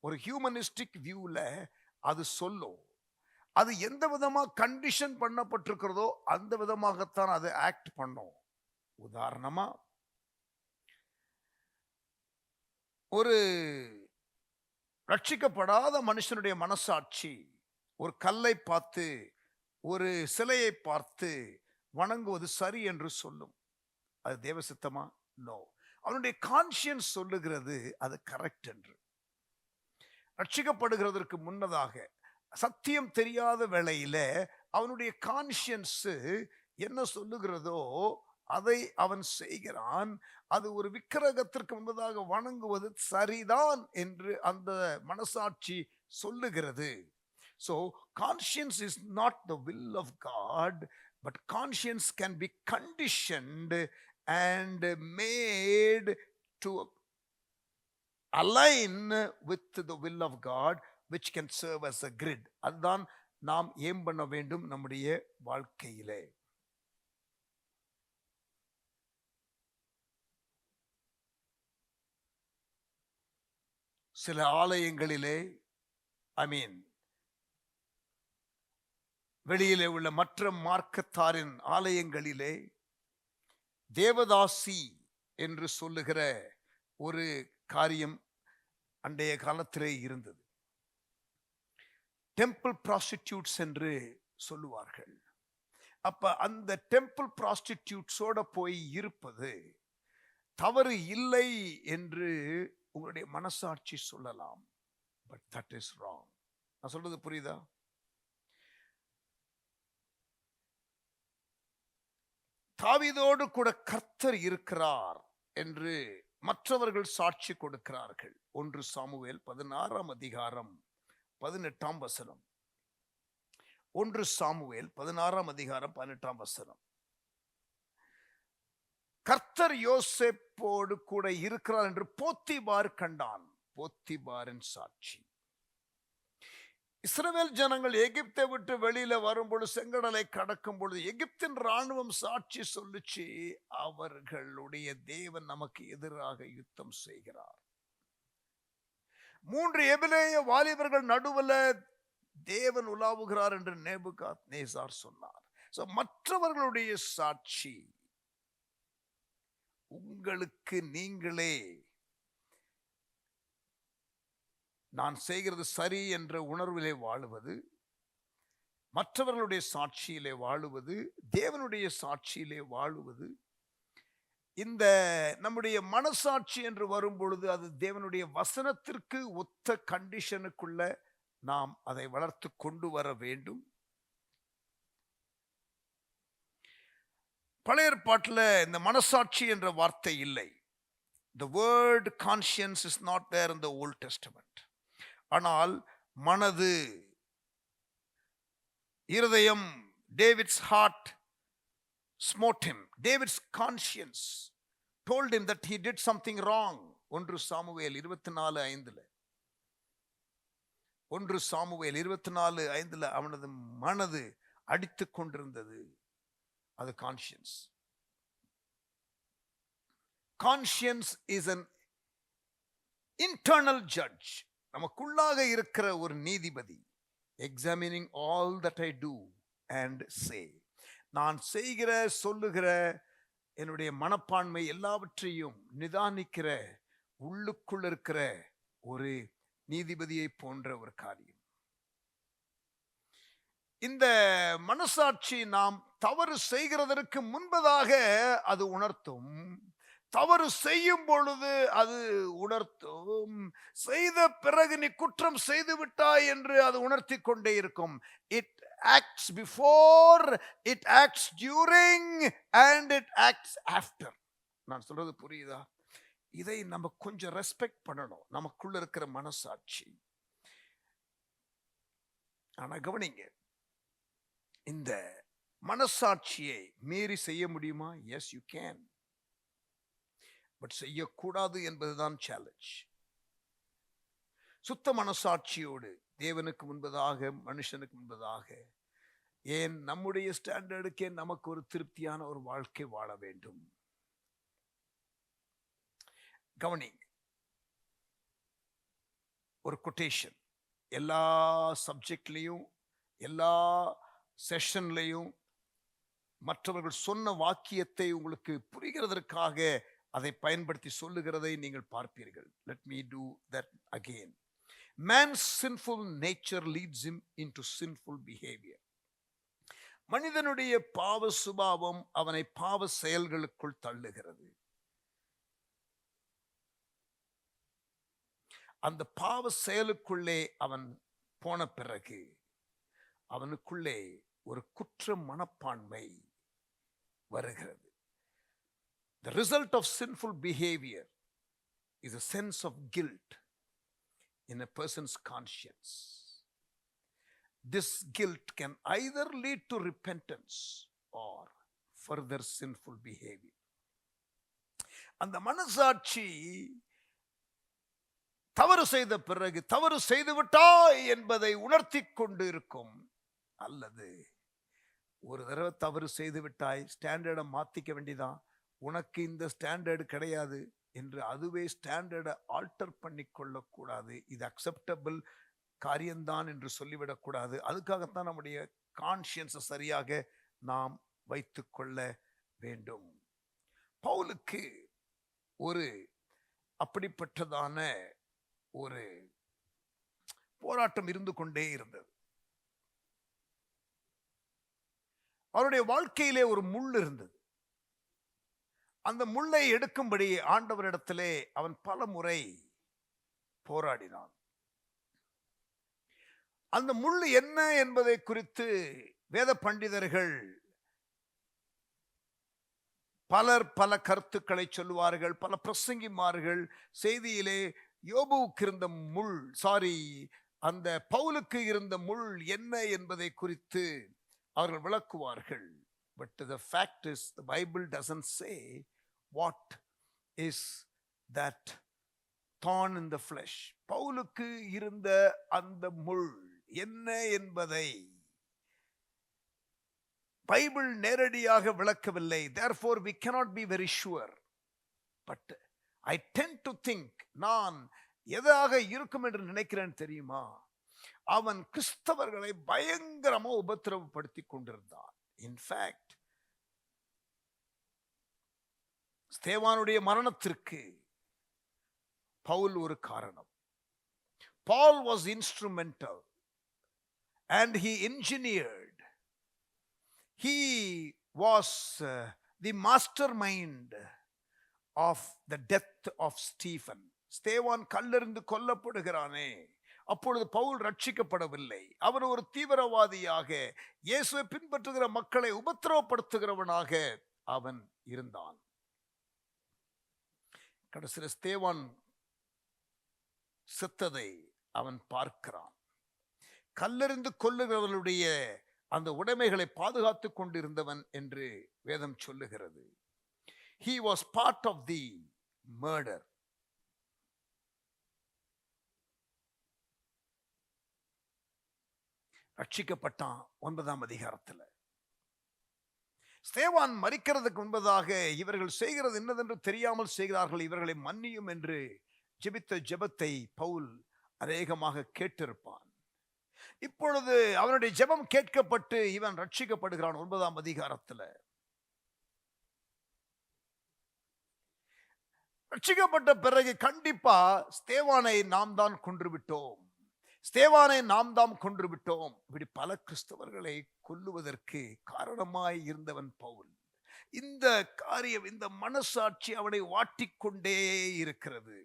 A: ஒரு ஹியூமனிஸ்டிக் வியூல அது சொல்லும். அது எந்த விதமா கண்டிஷன் பண்ணப்பட்டிருக்கிறதோ அந்த விதமாகத்தான் அது ஆக்ட் பண்ணும். உதாரணமா, ஒரு ரட்சிக்கப்படாத மனுஷனுடைய மனசாட்சி ஒரு கல்லை பார்த்து, ஒரு சிலையை பார்த்து வணங்குவது சரி என்று சொல்லும். அது தேவ சித்தமா? நோ. அவனுடைய கான்சியன்ஸ் சொல்லுகிறது அது கரெக்ட் என்று. ரட்சிக்கப்படுகிறதற்கு முன்னதாக சத்தியம் தெரியாத வேளையில அவனுடைய கான்சியன்ஸ் என்ன சொல்லுகிறதோ அதை அவன் செய்கிறான். அது ஒரு விக்கிரகத்திற்கு முன்பதாக வணங்குவது சரிதான் என்று அந்த மனசாட்சி சொல்லுகிறது. So conscience is not the will of God, but conscience can be conditioned and made to align with the will of God, which can serve as a grid. அதுதான் நாம் ஏம் பண்ண வேண்டும் நம்முடைய வாழ்க்கையிலே. சில ஆலயங்களிலே, வெளியிலே உள்ள மற்ற மார்க்கத்தாரின் ஆலயங்களிலே தேவதாசி என்று சொல்லுகிற ஒரு காரியம் அண்டைய காலத்திலே இருந்தது. டெம்பிள் ப்ராஸ்டிடியூட்ஸ் என்று சொல்லுவார்கள். அப்ப அந்த டெம்பிள் ப்ராஸ்டிடியூட்ஸோட போய் இருப்பது தவறு இல்லை என்று உங்களுடைய மனசாட்சி சொல்லலாம். But that is wrong. நான் சொல்றது புரியுதா? தாவீதோடு கூட கர்த்தர் இருக்கிறார் என்று மற்றவர்கள் சாட்சி கொடுக்கிறார்கள். 1 சாமுவேல் 16ஆம் அதிகாரம் 18ஆம் வசனம். 1 சாமுவேல் 16ஆம் அதிகாரம் 18ஆம் வசனம். கர்த்தர் யோசேப்போடு கூட இருக்கிறார் என்று போத்திபார் கண்டான். போத்திபாரின் சாட்சி. இஸ்ரவேல் ஜனங்கள் எகிப்தை விட்டு வெளியில வரும்பொழுது, செங்கடலை கடக்கும் பொழுது எகிப்தின் ராணுவம் சாட்சி சொல்லுச்சு, அவர்களுடைய தேவன் நமக்கு எதிராக யுத்தம் செய்கிறார். 3 எபிரேய வாலிபர்கள் நடுவில் தேவன் உலாவுகிறார் என்று நேபுகாத்நேசார் சொன்னார். மற்றவர்களுடைய சாட்சி உங்களுக்கு நீங்களே நான் செய்கிறது சரி என்ற உணர்விலே வாழுவது, மற்றவர்களுடைய சாட்சியிலே வாழுவது, தேவனுடைய சாட்சியிலே வாழுவது. இந்த நம்முடைய மனசாட்சி என்று வரும் பொழுது அது தேவனுடைய வசனத்திற்கு ஒத்த கண்டிஷனுக்குள்ள நாம் அதை வளர்த்து கொண்டு வர வேண்டும். பழைய ஏற்பாட்டில் இந்த மனசாட்சி என்ற வார்த்தை இல்லை. The word conscience is not there in the Old Testament. ஆனால் மனது, இருதயம், David's heart smote him. David's conscience told him that he did something wrong. 1 Samuel 24:5 1 Samuel 24:5 அவனது மனது அடித்துக் கொண்டிருந்தது. அது conscience. Conscience is an internal judge. நமக்குள்ளாக இருக்கிற ஒரு நீதிபதி. examining all that I do and say. நான் செய்கிற, சொல்லுகிற, என்னுடைய மனப்பான்மை எல்லாவற்றையும் நிதானிக்கிற, உள்ளுக்குள் இருக்கிற ஒரு நீதிபதியை போன்ற ஒரு காரியம். இந்த மனசாட்சி நாம் தவறு செய்கிறதற்கு முன்பதாக அது உணர்த்தும், தவறு செய்யும் பொழுது அது உணர்த்தும், செய்த பிறகு நீ குற்றம் செய்து விட்டாய் என்று அது உணர்த்தி கொண்டே இருக்கும். It acts before, it acts during, and it acts after. நான் சொல்றது புரியுதா? இதை நம்ம கொஞ்சம் ரெஸ்பெக்ட் பண்ணணும், நமக்குள்ள இருக்கிற மனசாட்சி. ஆனா கவனிங்க, இந்த மனசாட்சியை மீறி செய்ய முடியுமா? S, you can. பட் செய்யக்கூடாது என்பதுதான் சேலஞ்ச். சுத்த மனசாட்சியோடு தேவனுக்கு முன்பதாக, மனுஷனுக்கு முன்பதாக, ஏன் நம்முடைய ஸ்டாண்டர்டுக்கே நமக்கு ஒரு திருப்தியான ஒரு வாழ்க்கை வாழ வேண்டும். கவனிங்க, ஒரு கொட்டேஷன் எல்லா சப்ஜெக்ட்லையும், எல்லா செஷன்லையும் மற்றவர்கள் சொன்ன வாக்கியத்தை உங்களுக்கு புரிகிறதற்காக அதை பயன்படுத்தி சொல்லுகிறதை நீங்கள் பார்ப்பீர்கள். Let me do that again. Man's sinful nature leads him into sinful behavior. மனிதனுடைய பாவ சுபாவம் அவனை பாவ செயல்களுக்குள் தள்ளுகிறது. அந்த பாவ செயலுக்குள்ளே அவன் போன பிறகு அவனுக்குள்ளே ஒரு குற்ற மனப்பான்மை வருகிறது. The result of sinful behavior is a sense of guilt in a person's conscience. This guilt can either lead to repentance or further sinful behavior. அந்த மனசாட்சி தவறு செய்த பிறகு தவறு செய்து விட்டாய் என்பதை உணர்த்தி கொண்டு இருக்கும், அல்லது ஒரு தடவை தவறு செய்து விட்டாய், ஸ்டாண்டர்டை மாத்திக்க வேண்டிதான், உனக்கு இந்த ஸ்டாண்டர்டு கிடையாது என்று அதுவே ஸ்டாண்டர்டை ஆல்டர் பண்ணி கொள்ளக்கூடாது. இது அக்செப்டபிள் காரியம்தான் என்று சொல்லிவிடக்கூடாது. அதுக்காகத்தான் நம்முடைய கான்ஷியன்ஸை சரியாக நாம் வைத்து கொள்ள வேண்டும். பவுலுக்கு ஒரு அப்படிப்பட்டதான ஒரு போராட்டம் இருந்து கொண்டே இருந்தது. அவருடைய வாழ்க்கையிலே ஒரு முள் இருந்தது. அந்த முள்ளை எடுக்கும்படி ஆண்டவரிடத்திலே அவன் பல முறை போராடினான். அந்த முள் என்ன என்பதை குறித்து வேத பண்டிதர்கள் பலர் பல கருத்துக்களை சொல்லுவார்கள். பல பிரசங்கிமார்கள் செய்தியிலே யோபுவுக்கு இருந்த முள், அந்த பவுலுக்கு இருந்த முள் என்ன என்பதை குறித்து அவர்கள் விளக்குவார்கள். But the fact is, the Bible doesn't say what is that thorn in the flesh. பவுலுக்கு இருந்த அந்த முள் என்ன என்பதை பைபிள் நேரடியாக விளக்கவில்லை. Therefore we cannot be very sure. But I tend to think, நான் எதாக இருக்கும் என்று நினைக்கிறேன் தெரியுமா, அவன் கிறிஸ்தவர்களை பயங்கரமா உபத்திரவப்படுத்தி கொண்டிருந்தான். இன்ஃபேக்ட் ஸ்தேவானுடைய மரணத்திற்கு பவுல் ஒரு காரணம். Paul was instrumental and he engineered He was the mastermind of the death of Stephen. ஸ்தேவான் கல்லெறிந்து கொல்லப்படுகிறானே, அப்பொழுது பவுல் ரட்சிக்கப்படவில்லை. அவன் ஒரு தீவிரவாதியாக, இயேசுவை பின்பற்றுகிற மக்களை உபத்திரவப்படுத்துகிறவனாக அவன் இருந்தான். கடைசியில் ஸ்தேவான் செத்ததை அவன் பார்க்கிறான். கல்லெறிந்து கொல்லுகிறவர்களுடைய அந்த உடைமைகளை பாதுகாத்துக் கொண்டிருந்தவன் என்று வேதம் சொல்லுகிறது. He was part of the murder. ரட்சிக்கப்பட்டான் 9ஆம் அதிகாரத்தில். ஸ்தேவான் மரிக்கிறதுக்கு முன்பதாக இவர்கள் செய்கிறது என்னதென்று தெரியாமல் செய்கிறார்கள், இவர்களை மன்னியும் என்று ஜெபித்த ஜெபத்தை பவுல் அநேகமாக கேட்டிருப்பான். இப்பொழுது அவனுடைய ஜெபம் கேட்கப்பட்டு இவன் ரட்சிக்கப்படுகிறான் 9ஆம் அதிகாரத்தில். ரட்சிக்கப்பட்ட பிறகு கண்டிப்பா ஸ்தேவானை நாம் தான் கொன்று விட்டோம், ஸ்தேவானை நாம் தான் கொன்று விட்டோம், இப்படி பல கிறிஸ்தவர்களை கொல்லுவதற்கு காரணமாய் இருந்தவன் பவுல். இந்த காரியம், இந்த மனசாட்சி அவனை வாட்டிக்கொண்டே இருக்கிறது.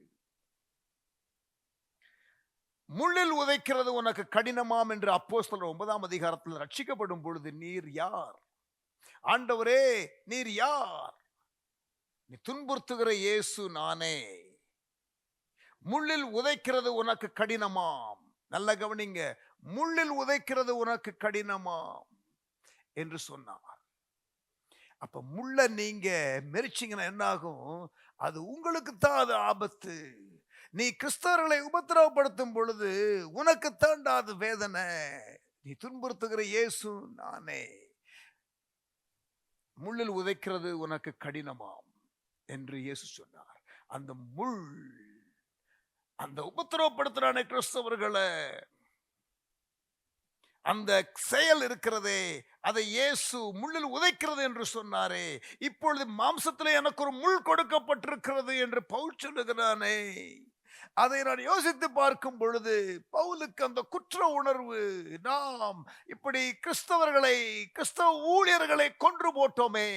A: முள்ளில் உதைக்கிறது உனக்கு கடினமாம் என்று அப்போஸ்தலர் 9ஆம் அதிகாரத்தில் ரட்சிக்கப்படும் பொழுது, நீர் யார் ஆண்டவரே, நீர் யார்? நீ துன்புறுத்துகிற இயேசு நானே. முள்ளில் உதைக்கிறது உனக்கு கடினமாம். நல்ல கவனிங்க, முள்ளில் உதைக்கிறது உனக்கு கடினமாம் என்று சொன்னார். அப்ப முள்ள நீங்க மெரிச்சிங்கன்னா என்ன ஆகும்? அது உங்களுக்கு தான் அது ஆபத்து. நீ கிறிஸ்தவர்களை உபத்திரவப்படுத்தும் பொழுது உனக்கு தாண்டா அது வேதனை. நீ துன்புறுத்துகிற இயேசு நானே. முள்ளில் உதைக்கிறது உனக்கு கடினமாம் என்று இயேசு சொன்னார். அந்த முள், அந்த உபத்திரவப்படுத்துறானே கிறிஸ்தவர்களை, அந்த செயல் இருக்கிறதே, அதை இயேசு முள்ளில் உதைக்கிறது என்று சொன்னாரே. இப்பொழுது மாம்சத்திலே எனக்கு ஒரு முள் கொடுக்கப்பட்டிருக்கிறது என்று பவுல் சொல்லுகிறானே. அதை நான் யோசித்து பார்க்கும் பொழுது பவுலுக்கு அந்த குற்ற உணர்வு, நாம் இப்படி கிறிஸ்தவ ஊழியர்களை கொன்று போட்டோமே.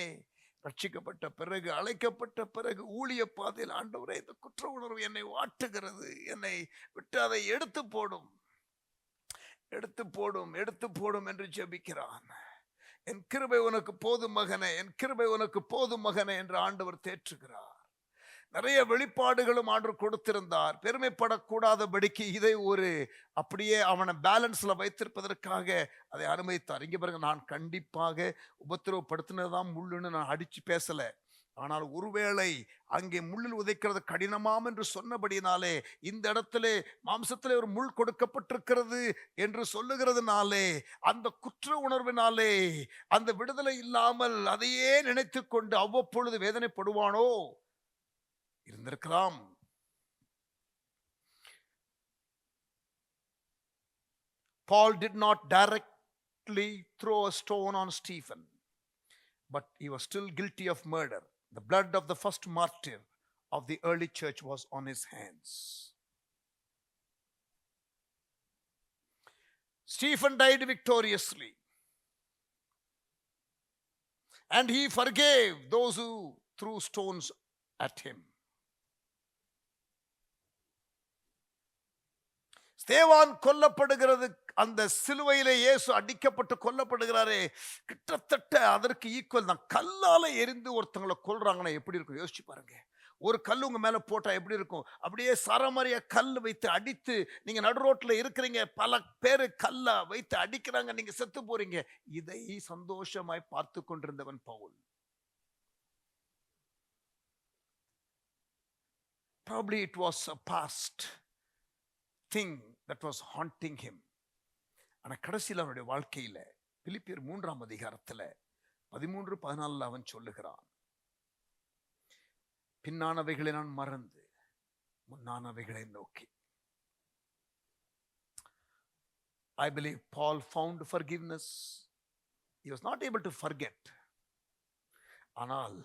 A: ரட்சிக்கப்பட்ட பிறகு, அழைக்கப்பட்ட பிறகு ஊழிய பாதையில் ஆண்டவரே, இந்த குற்ற உணர்வு என்னை வாட்டுகிறது, என்னை விட்டு அதை எடுத்து போடும், எடுத்து போடும், எடுத்து போடும் என்று ஜெபிக்கிறான். என் கிருபை உனக்கு போதும் மகனே, என் கிருபை உனக்கு போதும் மகனே என்று ஆண்டவர் தேற்றுகிறார். நிறைய வெளிப்பாடுகளும் ஆண்டவர் கொடுத்திருந்தார். பெருமைப்படக்கூடாதபடிக்கு இதை ஒரு அப்படியே அவனை பேலன்ஸ்ல வைத்திருப்பதற்காக அதை அனுமதித்தார். இங்க பாருங்க, நான் கண்டிப்பாக உபத்திரவப்படுத்தினதுதான் முள்ளுன்னு நான் அடிச்சு பேசல. ஆனால் ஒருவேளை அங்கே முள்ளில் உதைக்கிறது கடினமாம் என்று சொன்னபடினாலே, இந்த இடத்திலே மாம்சத்திலே ஒரு முள் கொடுக்கப்பட்டிருக்கிறது என்று சொல்லுகிறதுனாலே, அந்த குற்ற உணர்வினாலே அந்த விடுதலை இல்லாமல் அதையே நினைத்து கொண்டு அவ்வப்பொழுது வேதனைப்படுவானோ இருந்திருக்கலாம். Paul did not directly throw a stone on Stephen, but he was still guilty of murder. The blood of the first martyr of the early church was on his hands. Stephen died victoriously, and he forgave those who threw stones at him. ஸ்தேவான் கொல்லப்படுகிறது, அந்த சிலுவையிலே இயேசு அடிக்கப்பட்டு கொல்லப்படுகிறாரே, கிட்டத்தட்ட அதற்கு ஈக்குவல் தான். கல்லால எரிந்து ஒருத்தங்களை கொல்றாங்கன்னா எப்படி இருக்கும் யோசிச்சு பாருங்க. ஒரு கல் உங்க மேல போட்டா எப்படி இருக்கும்? அப்படியே சரமாரியா கல் வைத்து அடித்து, நீங்க நடு ரோட்ல இருக்கிறீங்க, பல பேரு கல்ல வைத்து அடிக்கிறாங்க, நீங்க செத்து போறீங்க. இதை சந்தோஷமாய் பார்த்து கொண்டிருந்தவன் Pavul. Probably it was a past thing that was haunting him. ஆனா கடைசியில் அவனுடைய வாழ்க்கையில பிலிப்பியர் 3ஆம் அதிகாரத்துல 13-14 அவன் சொல்லுகிறான், பின்னானவைகளை நான் மறந்து முன்னானவைகளை நோக்கி. I believe Paul found forgiveness. He was not able to forget. ஆனால்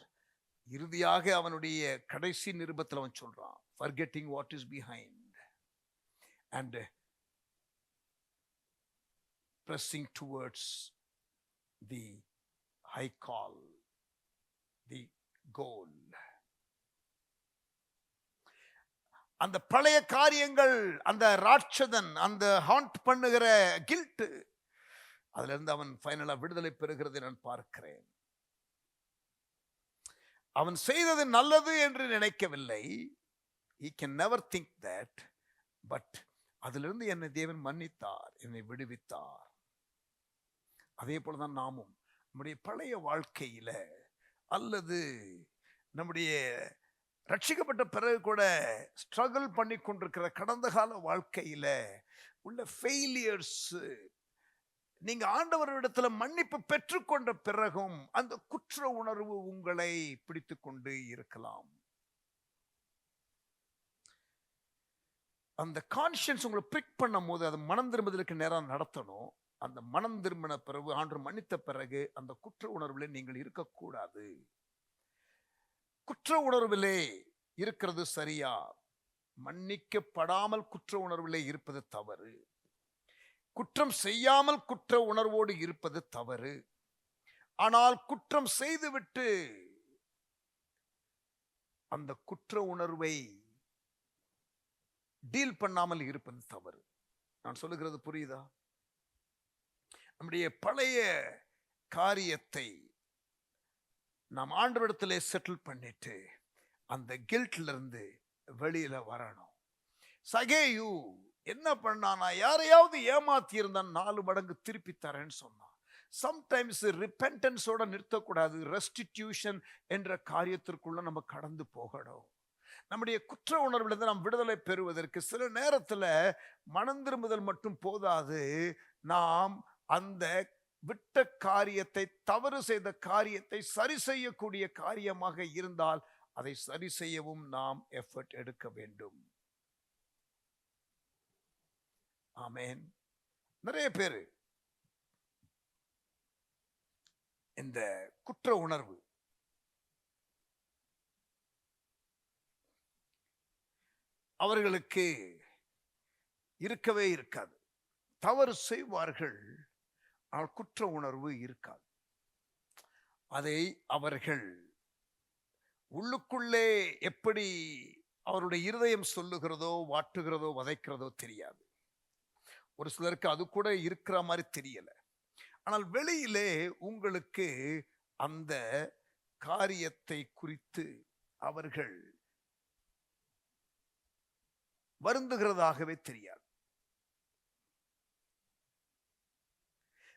A: இறுதியாக அவனுடைய கடைசி நிருபத்தில் அவன் சொல்றான், forgetting what is behind and pressing towards the I call the goal. அந்த பழைய காரியங்கள், அந்த ராட்சதன், அந்த ஹாண்ட் பண்ணுகிற கில்ட், அதுல இருந்து அவன் ஃபைனலா விடுதலை பெறுகிறதை நான் பார்க்கிறேன். அவன் செய்தது நல்லது என்று நினைக்கவில்லை. He can never think that. But அதிலிருந்து என்னை தேவன் மன்னித்தார், என்னை விடுவித்தார். அதே போலதான் நாமும் நம்முடைய பழைய வாழ்க்கையில அல்லது நம்முடைய ரட்சிக்கப்பட்ட பிறகு கூட ஸ்ட்ரகிள் பண்ணி கொண்டிருக்கிற கடந்த கால வாழ்க்கையில உள்ள ஃபெயிலியர்ஸ், நீங்க ஆண்டவரிடத்துல மன்னிப்பு பெற்றுக்கொண்ட பிறகும் அந்த குற்ற உணர்வு உங்களை பிடித்து கொண்டு இருக்கலாம். அந்த கான்ஷியன்ஸ் உங்களை பிக் பண்ணும் போது அது மனம் திரும்புதலுக்கு நேரம் நடத்தணும். அந்த மனம் திரும்பின பிறகு, ஆண்டவர் மன்னித்த பிறகு அந்த குற்ற உணர்விலே நீங்கள் இருக்கக்கூடாது. குற்ற உணர்விலே இருக்கிறது சரியா? மன்னிக்கப்படாமல் குற்ற உணர்விலே இருப்பது தவறு. குற்றம் செய்யாமல் குற்ற உணர்வோடு இருப்பது தவறு. ஆனால் குற்றம் செய்துவிட்டு அந்த குற்ற உணர்வை டீல் பண்ணாமல் இருப்பது தவறு. நான் சொல்லுகிறது புரியுதா? நம்முடைய பழைய காரியத்தை நாம் ஆண்டவரிடத்திலே செட்டில் பண்ணிட்டு அந்த கில்ட்ல இருந்து வெளியில வரணும். சகேயு என்ன பண்ணானா, யாரையாவது ஏமாத்தி இருந்தான் 4 மடங்கு திருப்பி தரேன்னு சொன்னான். சம்டைம்ஸ் ரிப்பென்டன்ஸோட நிறுத்தக்கூடாது. ரெஸ்டிடியூஷன் என்ற காரியத்திற்குள்ள நம்ம கடந்து போகணும். நம்முடைய குற்ற உணர்விலிருந்து நாம் விடுதலை பெறுவதற்கு சில நேரத்தில் மனம் திரும்புதல் மட்டும் போதாது. நாம் அந்த விட்ட காரியத்தை, தவறு செய்த காரியத்தை சரி செய்யக்கூடிய காரியமாக இருந்தால் அதை சரி செய்யவும் நாம் எஃபர்ட் எடுக்க வேண்டும். ஆமென். நிறைய பேர் இந்த குற்ற உணர்வு அவர்களுக்கு இருக்கவே இருக்காது. தவறு செய்வார்கள், ஆனால் குற்ற உணர்வு இருக்காது. அதை அவர்கள் உள்ளுக்குள்ளே எப்படி அவருடைய இருதயம் சொல்லுகிறதோ, வாட்டுகிறதோ, வதைக்கிறதோ தெரியாது. ஒரு சிலருக்கு அது கூட இருக்கிற மாதிரி தெரியல. ஆனால் வெளியிலே உங்களுக்கு அந்த காரியத்தை குறித்து அவர்கள் வருந்துகிறதாகவே தெரியாது.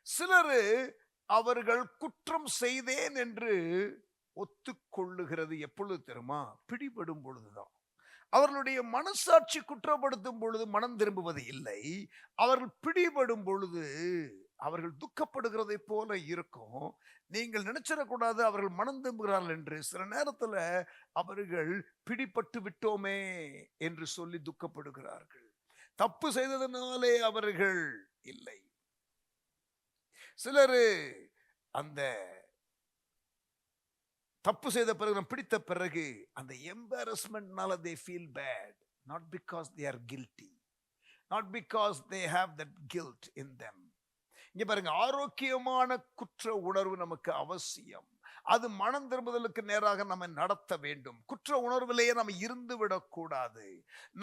A: சிலர் அவர்கள் குற்றம் செய்தேன் என்று ஒத்துக்கொள்ளுகிறது எப்பொழுது தெரியுமா? பிடிபடும் பொழுதுதான். அவர்களுடைய மனசாட்சி குற்றப்படுத்தும் பொழுது மனம் திரும்புவது இல்லை. அவர்கள் பிடிபடும் பொழுது அவர்கள் துக்கப்படுகிறதை போல இருக்கும். நீங்கள் நினைச்சிடக்கூடாது அவர்கள் மனம் திரும்புகிறார்கள் என்று. சில நேரத்தில் அவர்கள் பிடிபட்டு விட்டோமே என்று சொல்லி துக்கப்படுகிறார்கள். தப்பு செய்ததனாலே அவர்கள் இல்லை. சிலர் அந்த தப்பு செய்த பிறகு, பிடித்த பிறகு அந்த எம்பாரஸ்மென்ட்னால they feel bad, not because they are guilty, not because they have that guilt in them. இங்க பாருங்க, ஆரோக்கியமான குற்ற உணர்வு நமக்கு அவசியம். அது மனம் திரும்புதலுக்கு நேராக நம்ம நடத்த வேண்டும். குற்ற உணர்விலேயே நாம் இருந்து விடக்கூடாது.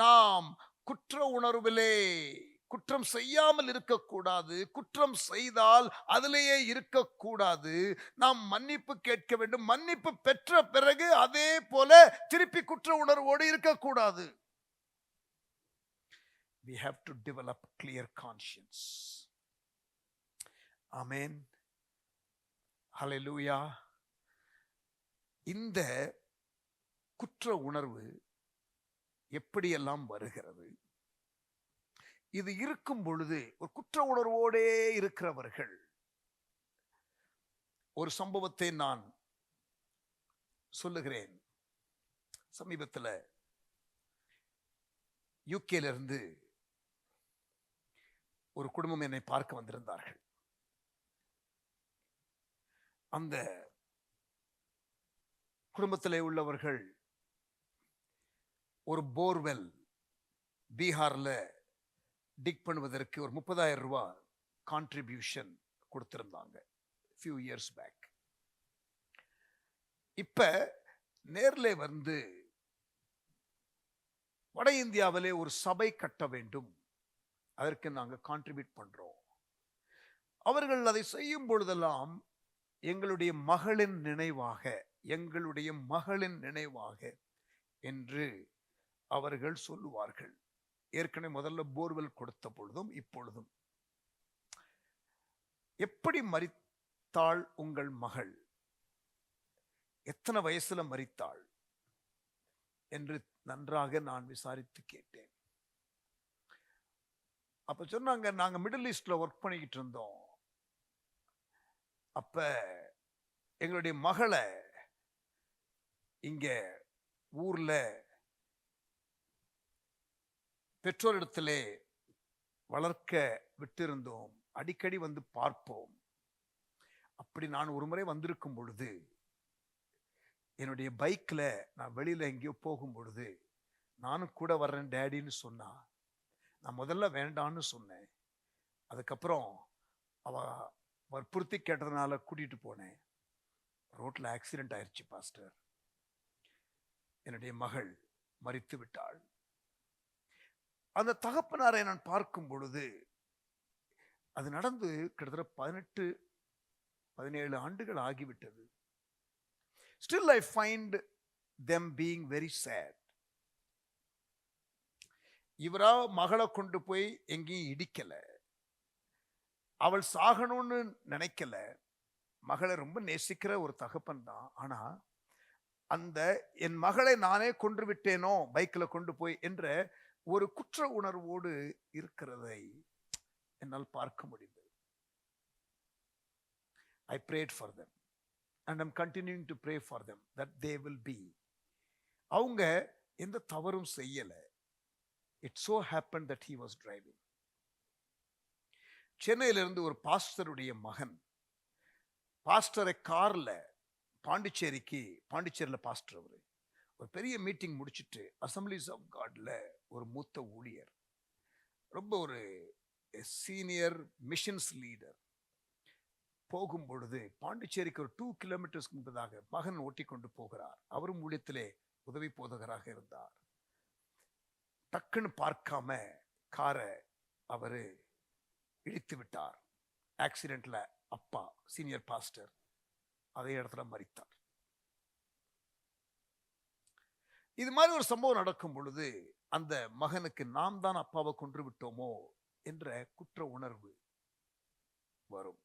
A: நாம் குற்ற உணர்விலே குற்றம் செய்யாமல் இருக்கக்கூடாது. குற்றம் செய்தால் அதிலேயே இருக்கக்கூடாது. நாம் மன்னிப்பு கேட்க வேண்டும். மன்னிப்பு பெற்ற பிறகு அதே போல திருப்பி குற்ற உணர்வோடு இருக்கக்கூடாது. We have to develop clear conscience. Amen. Hallelujah. இந்த குற்ற உணர்வு எப்படியெல்லாம் வருகிறது? இது இருக்கும் பொழுது ஒரு குற்ற உணர்வோடே இருக்கிறவர்கள், ஒரு சம்பவத்தை நான் சொல்லுகிறேன். சமீபத்தில் யூகேல இருந்து ஒரு குடும்பம் என்னை பார்க்க வந்திருந்தார்கள். அந்த குடும்பத்திலே உள்ளவர்கள் ஒரு போர்வெல் பீகார்ல டிக் பண்ணுவதற்கு ஒரு 30,000 ரூபாய் கான்ட்ரிபியூஷன் கொடுத்திருந்தாங்க few years back. இப்ப நேர்ல வந்து வட இந்தியாவிலே ஒரு சபை கட்ட வேண்டும், அதற்கு நாங்க கான்ட்ரிபியூட் பண்றோம். அவர்கள் அதை செய்யும் பொழுதெல்லாம் எங்களுடைய மகளின் நினைவாக, எங்களுடைய மகளின் நினைவாக என்று அவர்கள் சொல்லுவார்கள். ஏற்கனவே முதல்ல போர்வெல் கொடுத்த பொழுதும் இப்பொழுதும், எப்படி மரித்தாள் உங்கள் மகள், எத்தனை வயசுல மரித்தாள் என்று நன்றாக நான் விசாரித்து கேட்டேன். அப்ப சொன்னாங்க, நாங்க மிடில் ஈஸ்ட்ல ஒர்க் பண்ணிக்கிட்டு இருந்தோம். அப்ப எங்களுடைய மகளை இங்க ஊர்ல பெற்றோரிடத்திலே வளர்க்க விட்டிருந்தோம். அடிக்கடி வந்து பார்ப்போம். அப்படி நான் ஒரு முறை வந்திருக்கும் பொழுது, என்னுடைய பைக்ல நான் வெளியில எங்கேயோ போகும் பொழுது, நானும் கூட வர்றேன் டேடின்னு சொன்னா. நான் முதல்ல வேண்டான்னு சொன்னேன். அதுக்கப்புறம் அவ வற்புறுத்தி கேட்டதுனால கூட்டிட்டு போனேன். ரோட்ல ஆக்சிடென்ட் ஆயிடுச்சு பாஸ்டர். என்னுடைய மகள் மரித்து விட்டாள். அந்த தகப்பனாரை நான் பார்க்கும் பொழுது, அது நடந்து கிட்டத்தட்ட 18-17 ஆண்டுகள் ஆகிவிட்டது. Still I find them being very sad. இவரா மகளை கொண்டு போய் எங்கேயும் இடிக்கல, அவள் சாகணும்னு நினைக்கல. மகளை ரொம்ப நேசிக்கிற ஒரு தகப்பன் தான். ஆனா அந்த என் மகளை நானே கொன்று விட்டேனோ பைக்கில் கொண்டு போய் என்ற ஒரு குற்ற உணர்வோடு இருக்கிறதை என்னால் பார்க்க முடிந்தது. I prayed for them and I'm continuing to pray for them that they will be. அவங்க எந்த தவறும் செய்யல. It so happened that he was driving. சென்னையிலிருந்து ஒரு பாஸ்டருடைய மகன் பாஸ்டரை கார்ல பாண்டிச்சேரியில் பாஸ்டர் அவரு ஒரு பெரிய மீட்டிங் முடிச்சுட்டு அசம்பிளிஸ் ஆஃப் காட்ல ஒரு மூத்த ஊழியர், ரொம்ப ஒரு சீனியர் மிஷன்ஸ் லீடர், போகும் பொழுது பாண்டிச்சேரிக்கு ஒரு 2 கிலோமீட்டர்ஸ்க்கு முன்பதாக மகன் ஓட்டி கொண்டு போகிறார். அவரும் ஊழியத்திலே உதவி போதகராக இருந்தார். டக்குன்னு பார்க்காம காரை அவரு இடித்து விட்டார். ஆக்சிடென்ட்ல அப்பா சீனியர் பாஸ்டர் அதே இடத்துல மரித்தார். இது மாதிரி ஒரு சம்பவம் நடக்கும் பொழுது அந்த மகனுக்கு நாம் தான் அப்பாவை கொன்று விட்டோமோ என்ற குற்ற உணர்வு வரும்.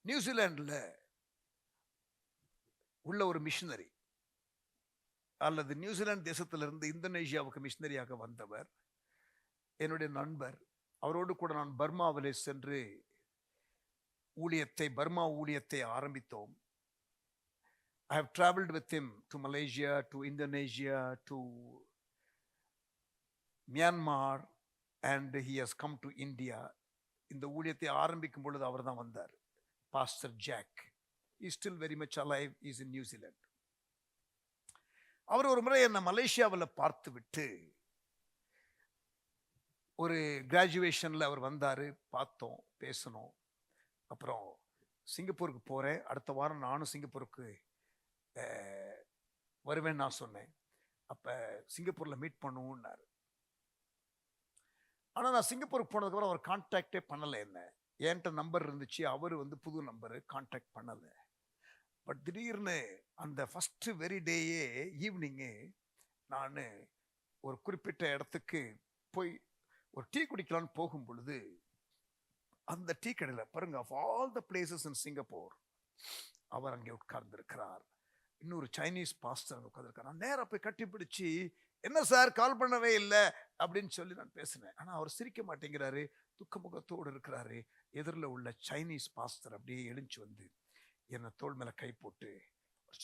A: நியூசிலாந்துல உள்ள ஒரு மிஷனரி, அல்லது நியூசிலாந்து தேசத்திலிருந்து இந்தோனேஷியாவுக்கு மிஷனரியாக வந்தவர் என்னுடைய நண்பர். அவரோடு கூட நான் பர்மாவிலே சென்று பர்மா ஊழியத்தை ஆரம்பித்தோம். I have traveled with him to Malaysia, to Indonesia, to Myanmar, and he has come to India. இந்த ஊழியத்தை ஆரம்பிக்கும் பொழுது அவர் தான் வந்தார், pastor Jack. He is still very much alive. He is in New Zealand. அவர் ஒரு முறை என்ன மலேசியாவில் பார்த்து விட்டு, ஒரு கிராஜுவேஷன்ல அவர் வந்தாரு, பார்த்தோம், பேசணும். அப்புறம் சிங்கப்பூருக்கு போறேன், அடுத்த வாரம் நானும் சிங்கப்பூருக்கு வருவேன் நான் சொன்னேன். அப்ப சிங்கப்பூர்ல மீட் பண்ணுவோம்னாரு. ஆனா நான் சிங்கப்பூருக்கு போனதுக்கப்புறம் அவர் கான்டாக்டே பண்ணலை. என்ன என்கிட்ட நம்பர் இருந்துச்சு, அவர் வந்து புது நம்பரு, கான்டாக்ட் பண்ணலை. பட் திடீர்னு அந்த ஃபர்ஸ்ட் வெரி டேயே ஈவினிங்கு நான் ஒரு குறிப்பிட்ட இடத்துக்கு போய் ஒரு டீ குடிக்கலான்னு போகும் பொழுது, அந்த டீ கடையில் பாருங்க, of all the places in Singapore அவர் அங்கே உட்கார்ந்துருக்கிறார். இன்னொரு சைனீஸ் பாஸ்டர் அங்கே உட்கார்ந்துருக்கார். நான் நேராக போய் கட்டி பிடிச்சி, என்ன சார் கால் பண்ணவே இல்லை அப்படின்னு சொல்லி நான் பேசினேன். ஆனால் அவர் சிரிக்க மாட்டேங்கிறாரு, துக்க முகத்தோடு இருக்கிறாரு. எதிரில் உள்ள சைனீஸ் பாஸ்டர் அப்படியே எழுந்து வந்து என்னை தோள் மேலே கை போட்டு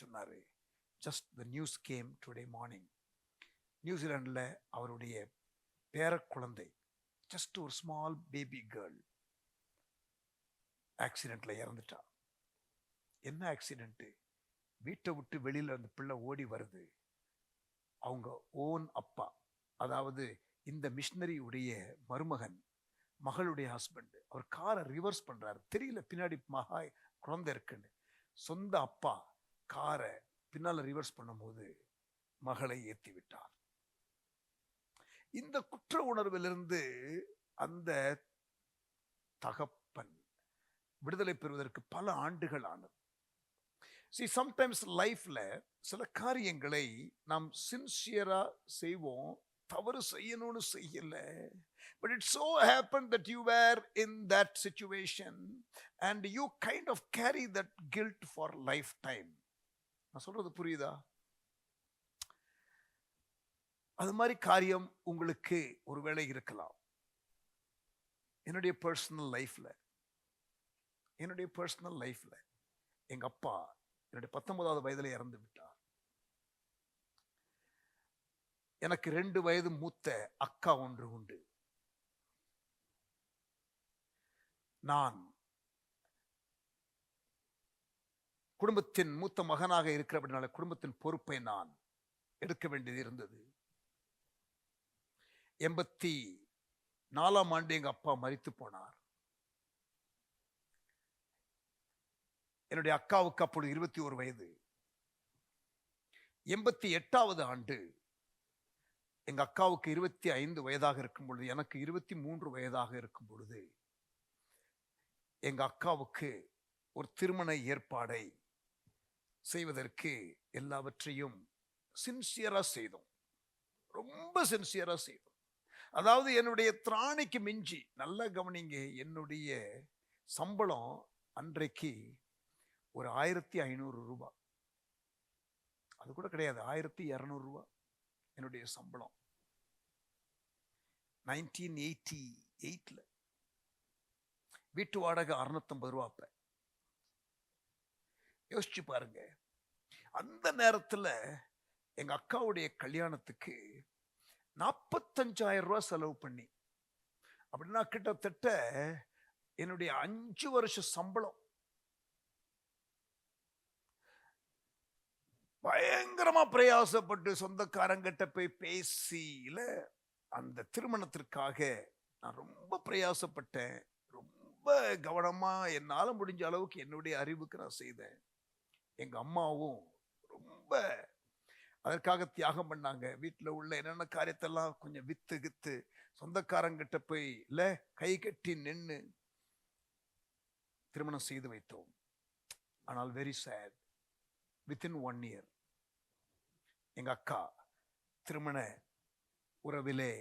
A: சொன்னார், just the news came today morning. நியூசிலாண்டில் அவருடைய பேர குழந்தை, ஜஸ்ட் ஒரு ஸ்மால் பேபி கேர்ள், ஆக்சிடென்ட்ல இறந்துட்டா. என்ன ஆக்சிடென்ட்? வீட்டை விட்டு வெளியில அந்த பிள்ளை ஓடி வருது. அவங்க ஓன் அப்பா, அதாவது இந்த மிஷனரி உடைய மருமகன், மகளுடைய ஹஸ்பண்ட், அவர் காரை ரிவர்ஸ் பண்றாரு. தெரியல பின்னாடி குழந்தை இருக்குன்னு. சொந்த அப்பா காரை பின்னால ரிவர்ஸ் பண்ணும்போது மகளை ஏத்தி விட்டார். இந்த குற்ற உணர்விலிருந்து அந்த தகப்பன் விடுதலை பெறுவதற்கு பல ஆண்டுகள் ஆனது. சம்டைம்ஸ் லைஃப்ல சில காரியங்களை நாம் சின்சியரா செய்வோம், தவறு செய்யணும்னு செய்யல. But it so happened that you were in that situation and you kind of carry that guilt for lifetime. நான் சொல்றது புரியுதா? அது மாதிரி காரியம் உங்களுக்கு ஒருவேளை இருக்கலாம். என்னுடைய பர்சனல் லைஃப்ல எங்க அப்பா என்னுடைய 19வது வயதில் இறந்து விட்டார். எனக்கு 2 வயது மூத்த அக்கா ஒன்று உண்டு. நான் குடும்பத்தின் மூத்த மகனாக இருக்கிறபடினால குடும்பத்தின் பொறுப்பை நான் எடுக்க வேண்டியது இருந்தது. 84ஆம் ஆண்டு எங்க அப்பா மரித்து போனார். என்னுடைய அக்காவுக்கு அப்பொழுது 21 வயது. 88வது ஆண்டு எங்க அக்காவுக்கு 25 வயதாக இருக்கும் பொழுது, எனக்கு 23 வயதாக இருக்கும் பொழுது எங்க அக்காவுக்கு ஒரு திருமண ஏற்பாடை செய்வதற்கு எல்லாவற்றையும் சின்சியரா செய்தோம். ரொம்ப சின்சியரா செய்தோம். அதாவது என்னுடைய திராணிக்கு மிஞ்சி, நல்லா கவனிங்க, என்னுடைய சம்பளம் அன்றைக்கு ஒரு 1500 ரூபாய், அது கூட கிடையாது, 1200 ரூபாய் என்னுடைய சம்பளம் 1988ல. வீட்டு வாடகை 650 ரூபாய். அப்ப யோசிச்சு பாருங்க. அந்த நேரத்துல எங்க அக்காவுடைய கல்யாணத்துக்கு 45,000 ரூபாய் செலவு பண்ணி, அப்படின்னா கிட்டத்தட்ட என்னுடைய 5 வருஷ சம்பளம் பயங்கரமா பிரயாசப்பட்டு சொந்தக்காரங்கிட்ட போய் பேசியில அந்த திருமணத்திற்காக நான் ரொம்ப பிரயாசப்பட்டேன். ரொம்ப கவனமா என்னால முடிஞ்ச அளவுக்கு என்னுடைய அறிவுக்கு நான் செய்தேன். எங்க அம்மாவும் ரொம்ப அதற்காக தியாகம் பண்ணாங்க. வீட்டில் உள்ள என்னென்ன காரியத்தெல்லாம் கொஞ்சம் வித்து சொந்தக்காரங்கிட்ட போய் இல்ல கை கட்டி நின்று திருமணம் செய்து வைத்தோம். ஆனால் வெரி சேட், வித்தின் 1 year எங்க அக்கா திருமண உறவிலே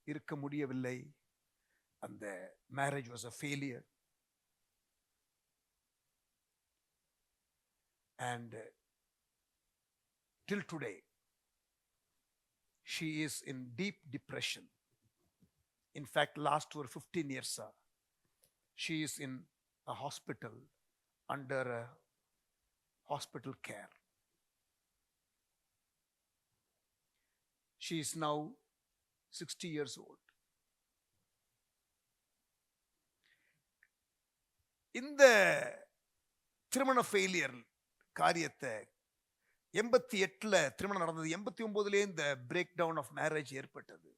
A: இருக்க முடியவில்லை. அந்த marriage was a failure. And till today she is in deep depression. In fact, last for 15 years she is in a hospital under hospital care. She is now 60 years old. இந்த திருமண ஃபெயிலியர் காரியத்தை 88ல திருமணம் நடந்தது. 89லே இந்த பிரேக் டவுன் ஆஃப் மேரேஜ் ஏற்பட்டது.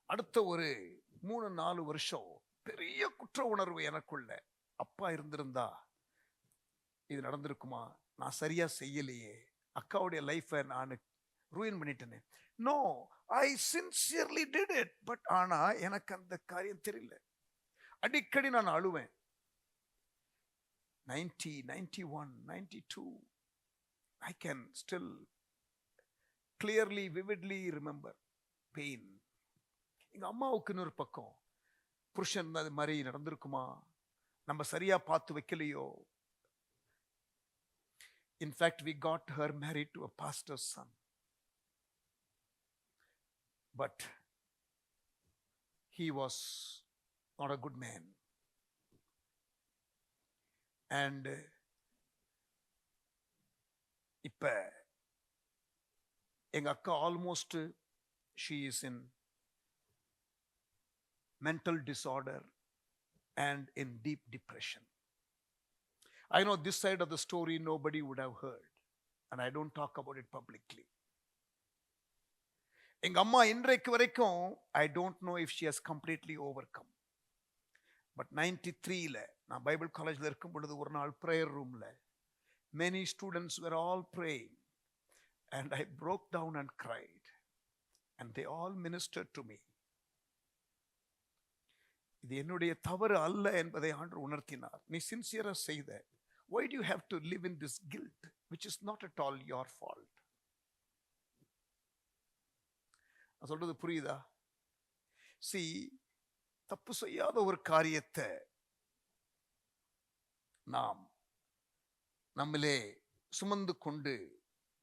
A: அடுத்த ஒரு 3-4 வருஷம் பெரிய குற்ற உணர்வு எனக்குள்ள. அப்பா இருந்திருந்தா இது நடந்திருக்குமா, நான் சரியா செய்யலையே, அக்காவுடைய லைஃபை நான் ரூயின் பண்ணிட்டேனே. No, I sincerely did it. But ஆனா எனக்கு அந்த காரியம் தெரியல. அடிக்கடி நான் அழுவேன். 90, 91, 92 I can still clearly, vividly remember pain. எங்க அம்மாவுக்கு இன்னொரு பக்கம், புருஷன் அது மாதிரி நடந்திருக்குமா, நம்ம சரியா பார்த்து வைக்கலையோ. In fact, we got her married to a pastor's son. But he was not a good man. And இப்ப எங்க அக்கா almost she is in mental disorder and in deep depression. I know this side of the story nobody would have heard, and I don't talk about it publicly. எங்க அம்மா இன்றைக்கு வரைக்கும் I don't know if she has completely overcome. But 93ல நான் பைபிள் காலேஜ்ல இருக்கும் பொழுது ஒரு நாள் ப்ரேயர் ரூம்ல Many students were all praying, and I broke down and cried, and they all ministered to me. இது என்னுடைய தவறு அல்ல என்பதை ஆண்டவர் உணர்த்தினார். நீ சின்சியரா செய்த. Why do you have to live in this guilt, which is not at all your fault? நான் சொல்றது புரியுதா? See, தப்பு செய்யாத ஒரு காரியத்தை நாம் நம்மிலே சுமந்து கொண்டு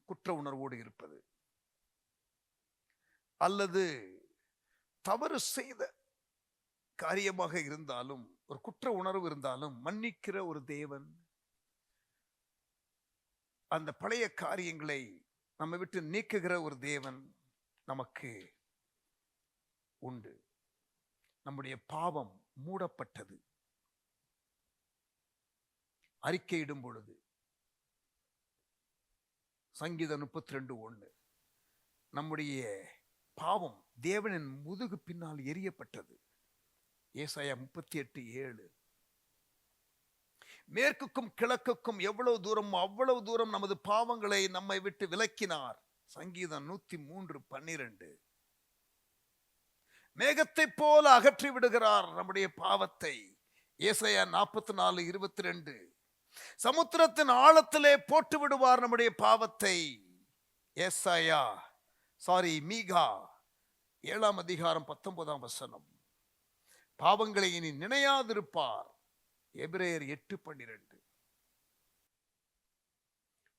A: குற்ற உணர்வோடு இருப்பது, அல்லது தவறு செய்த காரியமாக இருந்தாலும் ஒரு குற்ற உணர்வு இருந்தாலும் மன்னிக்கிற ஒரு தேவன், அந்த பழைய காரியங்களை நம்ம விட்டு நீக்குகிற ஒரு தேவன் நமக்கு உண்டு. நம்முடைய பாவம் மூடப்பட்டது. அறிக்கையிடும் பொழுது சங்கீதம் 32:1 நம்முடைய பாவம் தேவனின் முதுகு பின்னால் எரியப்பட்டது. ஏசாயா 38:7 மேற்குக்கும் கிழக்குக்கும் எவ்வளவு தூரம் அவ்வளவு தூரம் நமது பாவங்களை நம்மை விட்டு விலக்கினார். சங்கீதம் 103:12 மேகத்தை போல அகற்றி விடுகிறார் நம்முடைய பாவத்தை. ஏசாயா 44:22 சமுத்திரத்தின் ஆழத்திலே போட்டு விடுவார் நம்முடைய பாவத்தை. மீகா 7:19 பாவங்களை இனி நினையாதிருப்பார். எபிரேயர் 8:12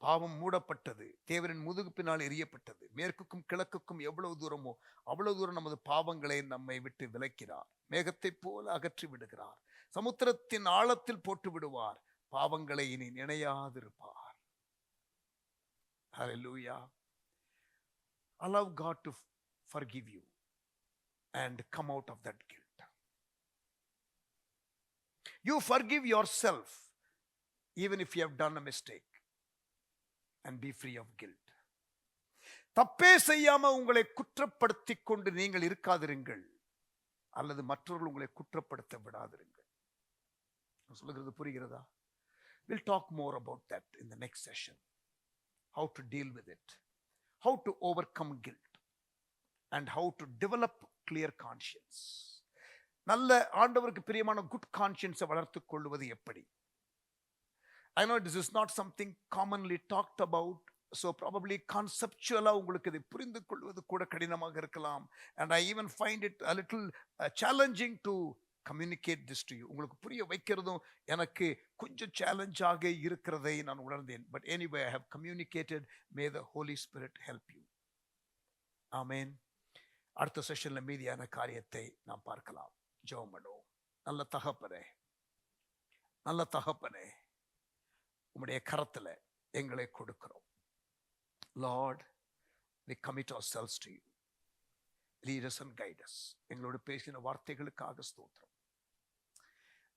A: பாவம் மூடப்பட்டது, தேவனின் முதுகு பின்னால் எரியப்பட்டது. மேற்குக்கும் கிழக்குக்கும் எவ்வளவு தூரமோ அவ்வளவு தூரம் நமது பாவங்களை நம்மை விட்டு விலக்கினார். மேகத்தை போல அகற்றி விடுகிறார். சமுத்திரத்தின் ஆழத்தில் போட்டு விடுவார். பாவங்களை இனி நினையாதிருப்பார். Hallelujah. Allow God to forgive you and come out of that guilt. You forgive yourself even if you have done a mistake and be free of guilt. தப்பே செய்யாம உங்களை குற்றப்படுத்திக் கொண்டு நீங்கள் இருக்காதிருங்கள், அல்லது மற்றவர்கள் உங்களை குற்றப்படுத்த விடாதிருங்கள். சொல்லுகிறது புரிகிறதா? We'll talk more about that in the next session. How to deal with it, how to overcome guilt, and how to develop clear conscience. நல்ல ஆண்டவருக்கு பிரியமான குட் கான்ஷியன்ஸை வளர்த்துக் கொள்வது எப்படி? I know this is not something commonly talked about, so probably conceptually உங்களுக்கு இதை புரிந்து கொள்வது கூட கடினமாக இருக்கலாம். And I even find it a little challenging to communicate this to you. உங்களுக்கு புரிய வைக்கிறதும் எனக்கு கொஞ்சம் சேலஞ்சாக இருக்கிறதை நான் உணர்ந்தேன். But anyway, I have communicated. May the Holy Spirit help you. Amen. அடுத்த செஷன்ல மீதியான காரியத்தை நாம் பார்க்கலாம். ஜெபம் பண்ணுவோம். நல்ல தகப்பனே, உம்முடைய கரத்துல எங்களை கொடுக்கிறோம். Lord, we commit ourselves to you. Lead us and guide us. எங்களோடு பேசின வார்த்தைகளுக்காக ஸ்தோத்திரம்.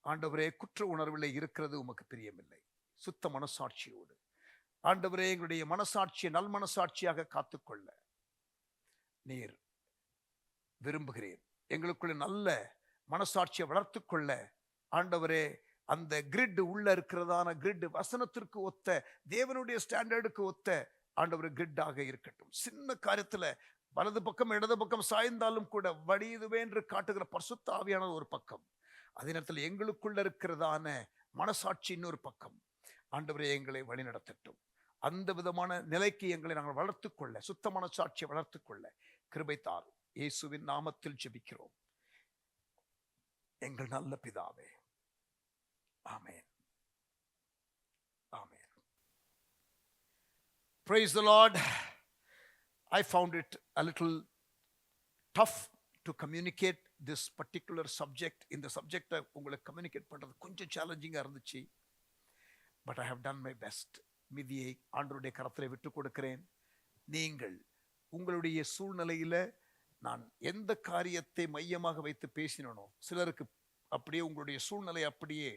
A: ஆண்டவரே, குற்ற உணர்வில் இருக்கிறது உமக்கு பிரியமில்லை. சுத்த மனசாட்சியோடு ஆண்டவரே, எங்களுடைய மனசாட்சியை நல் மனசாட்சியாக காத்துக்கொள்ள நீர் விரும்புகிறேன். எங்களுக்குள்ள நல்ல மனசாட்சியை வளர்த்துக்கொள்ள ஆண்டவரே, அந்த கிரிட் உள்ள இருக்கிறதான கிரிட் வசனத்திற்கு ஒத்த, தேவனுடைய ஸ்டாண்டர்டுக்கு ஒத்த ஆண்டவரே கிரிட்டாக இருக்கட்டும். சின்ன காரியத்துல வலது பக்கம் இடது பக்கம் சாய்ந்தாலும் கூட வடியுதுவே என்று காட்டுகிற பரிசுத்த ஆவியான ஒரு பக்கம், அதே நேரத்தில் எங்களுக்குள்ள இருக்கிறதான மனசாட்சி இன்னொரு பக்கம். ஆண்டவரே, எங்களை வழி நடத்தட்டும். அந்த விதமான நிலைக்கு எங்களை நாங்கள் வளர்த்துக்கொள்ள, சுத்த மனசாட்சியை வளர்த்துக்கொள்ள கிருபை தாரும். இயேசுவின் நாமத்தில் ஜெபிக்கிறோம் எங்கள் நல்ல பிதாவே. ஆமென். ஆமென். Praise the Lord. I found it a little tough to communicate this particular subject. இந்த சப்ஜெக்டை உங்களுக்கு கம்யூனிகேட் பண்றது கொஞ்சம் சேலஞ்சிங்காக இருந்துச்சு. But I have done my best. மிதியை ஆண்டவருடைய கரத்திலே விட்டு கொடுக்கிறேன். நீங்கள் உங்களுடைய சூழ்நிலையில நான் எந்த காரியத்தை மையமாக வைத்து பேசினோ, சிலருக்கு அப்படியே உங்களுடைய சூழ்நிலை அப்படியே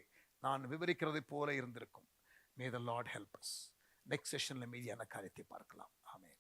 A: நான் விவரிக்கிறதை போல இருந்திருக்கும். May the Lord help us. Next செஷன்ல மீதியான காரியத்தை பார்க்கலாம். ஆமென்.